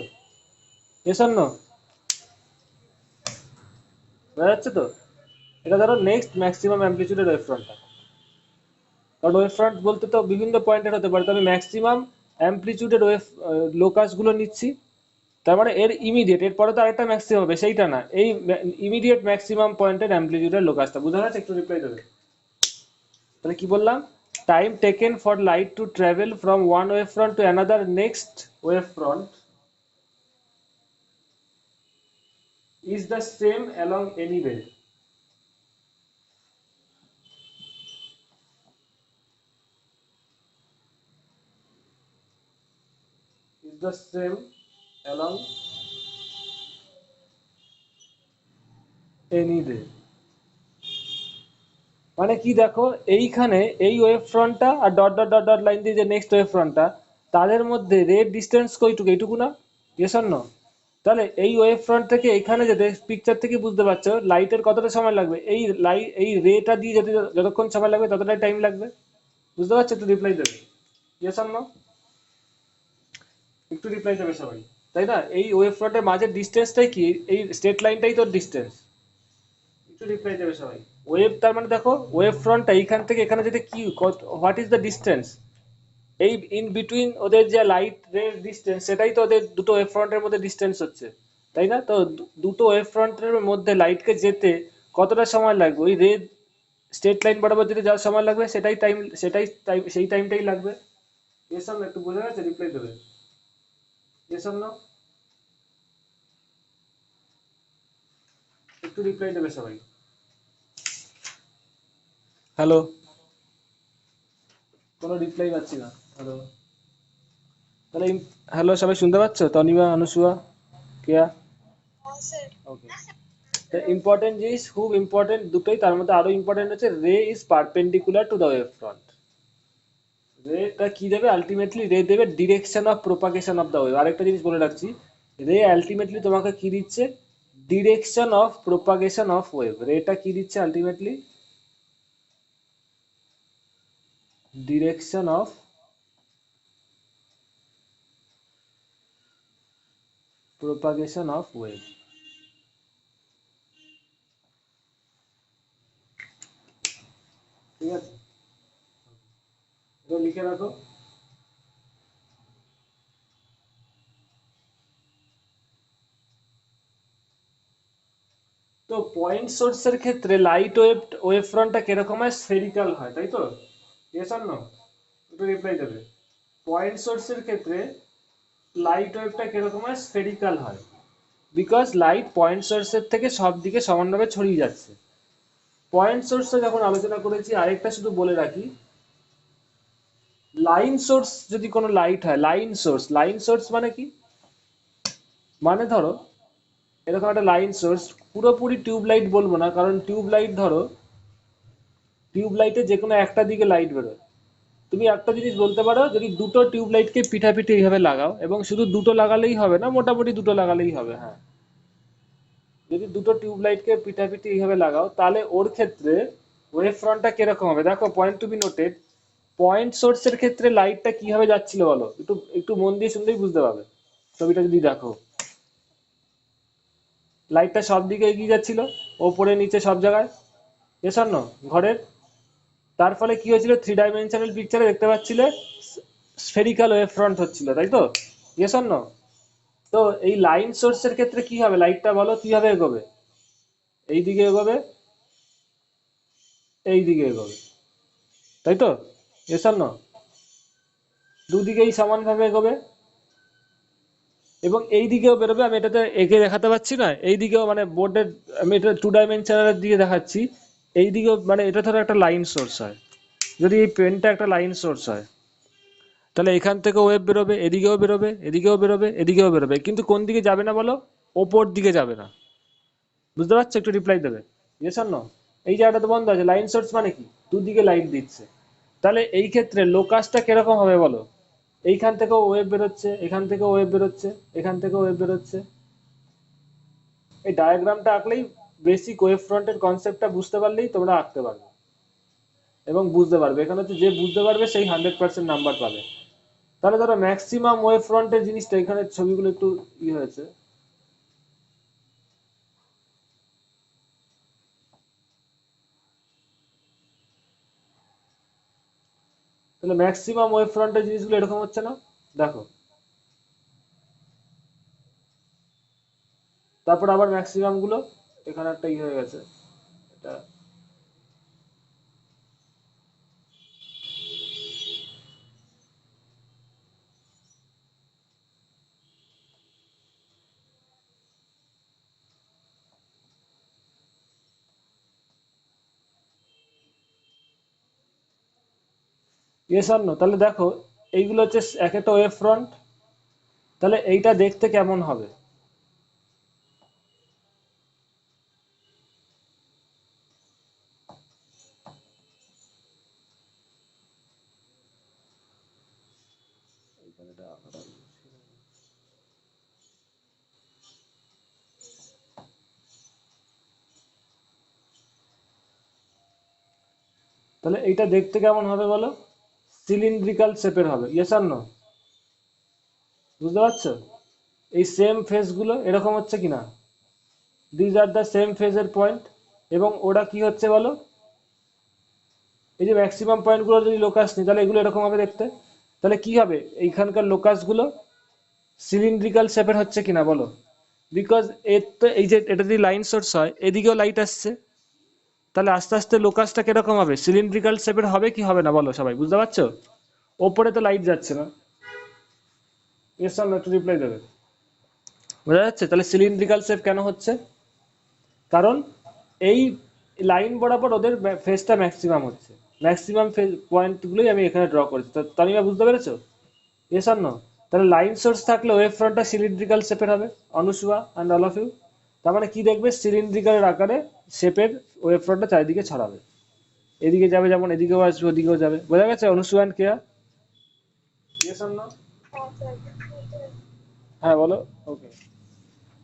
Yes or no? বোঝা যাচ্ছে তো? এটা ধরো নেক্সট ম্যাক্সিমাম অ্যামপ্লিচিউডের ওয়েভ ফ্রন্টটা। কারণ ওয়েভ ফ্রন্ট বলতে তো বিভিন্ন পয়েন্টের হতে পারে, তবে ম্যাক্সিমাম অ্যামপ্লিচিউডের ওয়েভ লোকাস গুলো নিচ্ছি। তার মানে এর ইমিডিয়েট, এর পরে তো আরেকটা ম্যাক্সিমাম হবে, সেইটা না, এই ইমিডিয়েট ম্যাক্সিমাম পয়েন্টের অ্যামপ্লিচিউডের লোকাসটা। বুঝা যাচ্ছে? একটু রিপ্লাই দেবে। তাহলে কি বললাম? Time taken for light to travel from one wave front to another next wave front is the same along any way. Is the same along any ray, মানে কি দেখো, এইখানে এই ওয়েভ ফ্রন্টটা আর dot dot dot dot line দিয়ে যে next wave ফ্রন্টটা, তাদের মধ্যে রেড ডিস্টেন্স কইটুকু, এইটুকু না? Yes or no? তাহলে এই ওয়েভ ফ্রন্ট থেকে এখানে যেতে পিকচার থেকে বুঝতে পারছো লাইটের কতটা সময় লাগবে, এই লাইট এই রেটা দিয়ে যেতে যতক্ষণ সময় লাগবে ততটাই টাইম লাগবে। বুঝতে পারছো? একটু রিপ্লাই দেবে, ইয়েস অর নো? একটু রিপ্লাই দেবে সবাই, তাই না? এই ওয়েভ ফ্রন্টের মাঝের ডিস্টেন্সটাই কি, এই স্ট্রেট লাইনটাই তোর ডিস্টেন্স। একটু রিপ্লাই দেবে সবাই। ওয়েভ তার মানে দেখো ওয়েভ ফ্রন্টটা এইখান থেকে এখানে যেতে কি, হোয়াট ইজ দ্য ডিস্টেন্স, এই ইন বিটুইন ওদের যে লাইট রে ডিস্টেন্স, সেটাই তো ওদের দুটো ওয়েভ ফ্রন্টের মধ্যে ডিস্টেন্স হচ্ছে, তাই না? তো দুটো ওয়েভ ফ্রন্টের মধ্যে লাইটকে যেতে কতটা সময় লাগবে, ওই রে স্ট্রেট লাইন বরাবর যেতে যাওয়ার সময় লাগবে, সেটাই টাইম সেই টাইমটাই লাগবে। এসব একটু বোঝা গেছে? রিপ্লাই দেবে, এসব না, একটু রিপ্লাই দেবে সবাই। হ্যালো, কোনো রিপ্লাই পাচ্ছি না। হ্যালো, তাহলে হ্যালো সবাই শুনতে পাচ্ছ? তনিমা, অনুসুয়া, কেয়া? হ্যাঁ স্যার। ওকে। ইম্পর্টেন্ট জিনিস, খুব ইম্পর্টেন্ট দুটোই, তার মধ্যে আরো ইম্পর্টেন্ট হচ্ছে ray is perpendicular to the wave front. রেটা কি দেবে আলটিমেটলি? রে দেবে direction of propagation of the wave. আরেকটা জিনিস বলে রাখছি, রে আলটিমেটলি তোমাকে কি দিচ্ছে? Direction of propagation of wave. রেটা কি দিচ্ছে ultimately? Direction of propagation of wave. ঠিক আছে, এটা লিখে রাখো। তো পয়েন্ট সোর্সের ক্ষেত্রে লাইট ওয়েভ ওয়েভ ফ্রন্টটা কিরকম হয়? স্ফেরিক্যাল হয়, তাই তো? Yes or no? একটু রিপ্লাই দেবে। পয়েন্ট সোর্সের ক্ষেত্রে লাইট ওয়েভটা কিরকম হয়? স্ফেরিক্যাল হয়, বিকজ লাইট পয়েন্ট সোর্সের থেকে সব দিকে সমানভাবে ছড়িয়ে যাচ্ছে। পয়েন্ট সোর্সটা যখন আলোচনা করেছি, আরেকটা শুধু বলে রাখি, লাইন সোর্স যদি কোনো লাইট হয়, লাইন সোর্স মানে কি? মানে ধরো এরকম একটা লাইন সোর্স, পুরোপুরি টিউব লাইট বলবো না, কারণ টিউব লাইট ধরো, টিউব লাইটে যে কোনো একটা দিকে লাইট বেরোয়। তুমি একটা জিনিস বলতে পারো, যদি দুটো টিউব লাইটকে পিঠাপিঠি এইভাবে লাগাও, এবং শুধু দুটো লাগালেই হবে না, মোটামুটি দুটো লাগালেই হবে, হ্যাঁ, যদি দুটো টিউব লাইটকে পিঠাপিঠি এইভাবে লাগাও, তাহলে ওর ক্ষেত্রে ওয়েভ ফ্রন্টটা কিরকম হবে? দেখো, point to be noted, point সোর্সের ক্ষেত্রে লাইটটা কিভাবে যাচ্ছিল বলো, একটু একটু মন দিয়ে শুনলেই বুঝতে পারবে। ছবিটা যদি দেখো, লাইটটা সব দিকে এগিয়ে যাচ্ছিল, ওপরে নিচে সব জায়গায়, এসব না ঘরের। তার ফলে কি হয়েছিল? থ্রি ডাইমেনশনাল পিকচারে দেখতে পাচ্ছিলে স্ফেরিক্যাল ওয়েভ ফ্রন্ট হচ্ছিল, তাই তো? Yes or no? তো এই লাইন সোর্সের ক্ষেত্রে কি হবে? লাইটটা বলো কিভাবে এগোবে? এই দিকে এগোবে, এই দিকে এগোবে, তাই তো? Yes or no? দুদিকেই সমানভাবে এগোবে, এবং এই দিকেও বেরোবে। আমি এটাতে এঁকে দেখাতে পারছি না, এই দিকেও মানে বোর্ডের, আমি এটা টু ডাইমেনশনালের দিকে দেখাচ্ছি। এই দিকেও মানে এটা ধরো একটা লাইন সোর্স হয়, যদি এই পেনটা একটা লাইন সোর্স হয়, তাহলে এখান থেকে ওয়েভ বেরোবে, এদিকেও বেরোবে, এদিকেও বেরোবে, এদিকেও বেরোবে, কিন্তু কোন দিকে যাবে না বলো? ওপর দিকে যাবে না। বুঝতে পারছো? একটু রিপ্লাই দেবে, ইয়েস অর নো? এই জায়গাটা তো বন্ধ আছে, লাইন সোর্স মানে কি? দুদিকে লাইট দিচ্ছে। তাহলে এই ক্ষেত্রে লোকাসটা কিরকম হবে বলো? এইখান থেকেও ওয়েভ বেরোচ্ছে, এখান থেকেও ওয়েভ বেরোচ্ছে, এখান থেকেও ওয়েভ বেরোচ্ছে। এই ডায়াগ্রামটা আঁকলেই, বেসিক ওয়েভ ফ্রন্টের কনসেপ্টটা বুঝতে পারলেই তোমরা আঁকতে পারবে এবং বুঝতে পারবে। এখানে হচ্ছে যে বুঝতে পারবে সেই 100% নাম্বার পাবে। তাহলে ধরো ম্যাক্সিমাম ওয়েভ ফ্রন্টের জিনিসটা, এখানে ছবিগুলো একটু হয়েছে, তাহলে ম্যাক্সিমাম ওয়েভ ফ্রন্টের জিনিসগুলো এরকম হচ্ছে না? দেখো, তারপর আবার ম্যাক্সিমাম গুলো এখানে একটা হয়ে গেছে, এটা। Yes or no? তাহলে দেখো, এইগুলো হচ্ছে এক একটা ওয়েভ ফ্রন্ট। তাহলে এইটা দেখতে কেমন হবে? তাহলে এইটা দেখতে কেমন হবে বলো? সিলিন্ড্রিক্যাল শেপের হবে, ইয়েস আর নো? বুঝতে পারছো? এই সেম ফেসগুলো এরকম হচ্ছে কিনা, দিজ আর দ্য সেম ফেজের পয়েন্ট, এবং ওরা কি হচ্ছে বলো, এই যে ম্যাক্সিমাম পয়েন্টগুলো যদি লোকাস নিই তাহলে এগুলো এরকম হবে দেখতে। তাহলে কি হবে, এইখানকার লোকাসগুলো সিলিন্ড্রিক্যাল শেপের হচ্ছে কিনা বলো? বিকজ এর তো এই যে এটা যদি লাইন সোর্স হয় এদিকেও লাইট আসছে, তাহলে আস্তে আস্তে লোকাসটা কিরকম হবে, সিলিন্ড্রিক্যাল শেপের হবে কি হবে না বলো সবাই, বুঝতে পারছো? ওপরে তো লাইট যাচ্ছে না, এর সামনে একটু রিপ্লাই দেবে। বোঝা যাচ্ছে? তাহলে সিলিন্ড্রিক্যাল শেপ কেন হচ্ছে, কারণ এই লাইন বরাবর ওদের ফেজটা ম্যাক্সিমাম হচ্ছে, ম্যাক্সিমাম ফেজ পয়েন্টগুলোই আমি এখানে ড্র করেছি। তানিমা বুঝতে পেরেছো? Yes or no? তাহলে লাইন সোর্স থাকলে ওয়েভ ফ্রন্টটা সিলিন্ড্রিক্যাল শেপের হবে, Anusuya and all of you. তার মানে কি দেখবে, সিলিন্ড্রিক্যাল আকারে শেপের ওয়েভ ফ্রন্টটা চারিদিকে ছড়াবে, এদিকে যাবে যেমন এদিকেও আসবে ওদিকেও যাবে। বোঝা গেছে Anusuya and Keya? Yes or no? হ্যাঁ বলো। ওকে,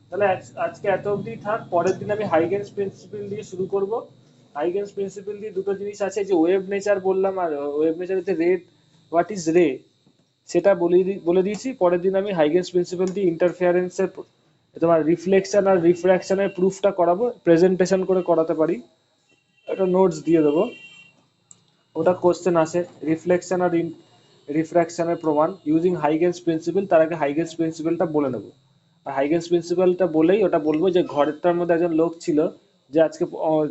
তাহলে আজকে এত অবধি থাক, পরের দিন আমি হাইগেনস প্রিন্সিপাল দিয়ে শুরু করব। হাইগেনস প্রিন্সিপাল দিয়ে দুটো জিনিস আছে, যে ওয়েভ নেচার বললাম, আর ওয়েভ নেচারেতে রে, হোয়াট ইজ রে সেটা বলে দিয়েছি। পরের দিন আমি হাইগেনস প্রিন্সিপাল দিয়ে ইন্টারফিয়ারেন্সের, তোমার রিফ্লেকশন আর রিফ্র্যাকশনের প্রুফটা করাবো, প্রেজেন্টেশন করে করাতে পারি, একটা নোটস দিয়ে দেবো, ওটা কোশ্চেন আসে, রিফ্লেকশন আর রিফ্র্যাকশনের প্রমাণ ইউজিং হাইগেনস প্রিন্সিপাল। তার আগে হাইগেনস প্রিন্সিপালটা বলে নেবো, আর হাইগেনস প্রিন্সিপালটা বলেই ওটা বলবো যে ঘরেরটার মধ্যে একজন লোক ছিল, যে আজকে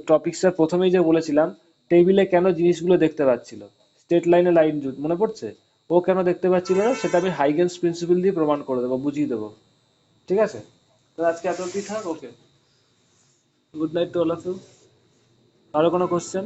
টপিক্সটার প্রথমেই যে বলেছিলাম টেবিলে কেন জিনিসগুলো দেখতে পাচ্ছিল, স্ট্রেট লাইনে লাইন মনে পড়ছে, ও কেন দেখতে পাচ্ছিল না সেটা আমি হাইগেনস প্রিন্সিপাল দিয়ে প্রমাণ করে দেবো, বুঝিয়ে দেবো। ঠিক আছে, তো আজকে এত অবধি থাক। Okay, good night to all of you. আরো কোনো কোশ্চেন?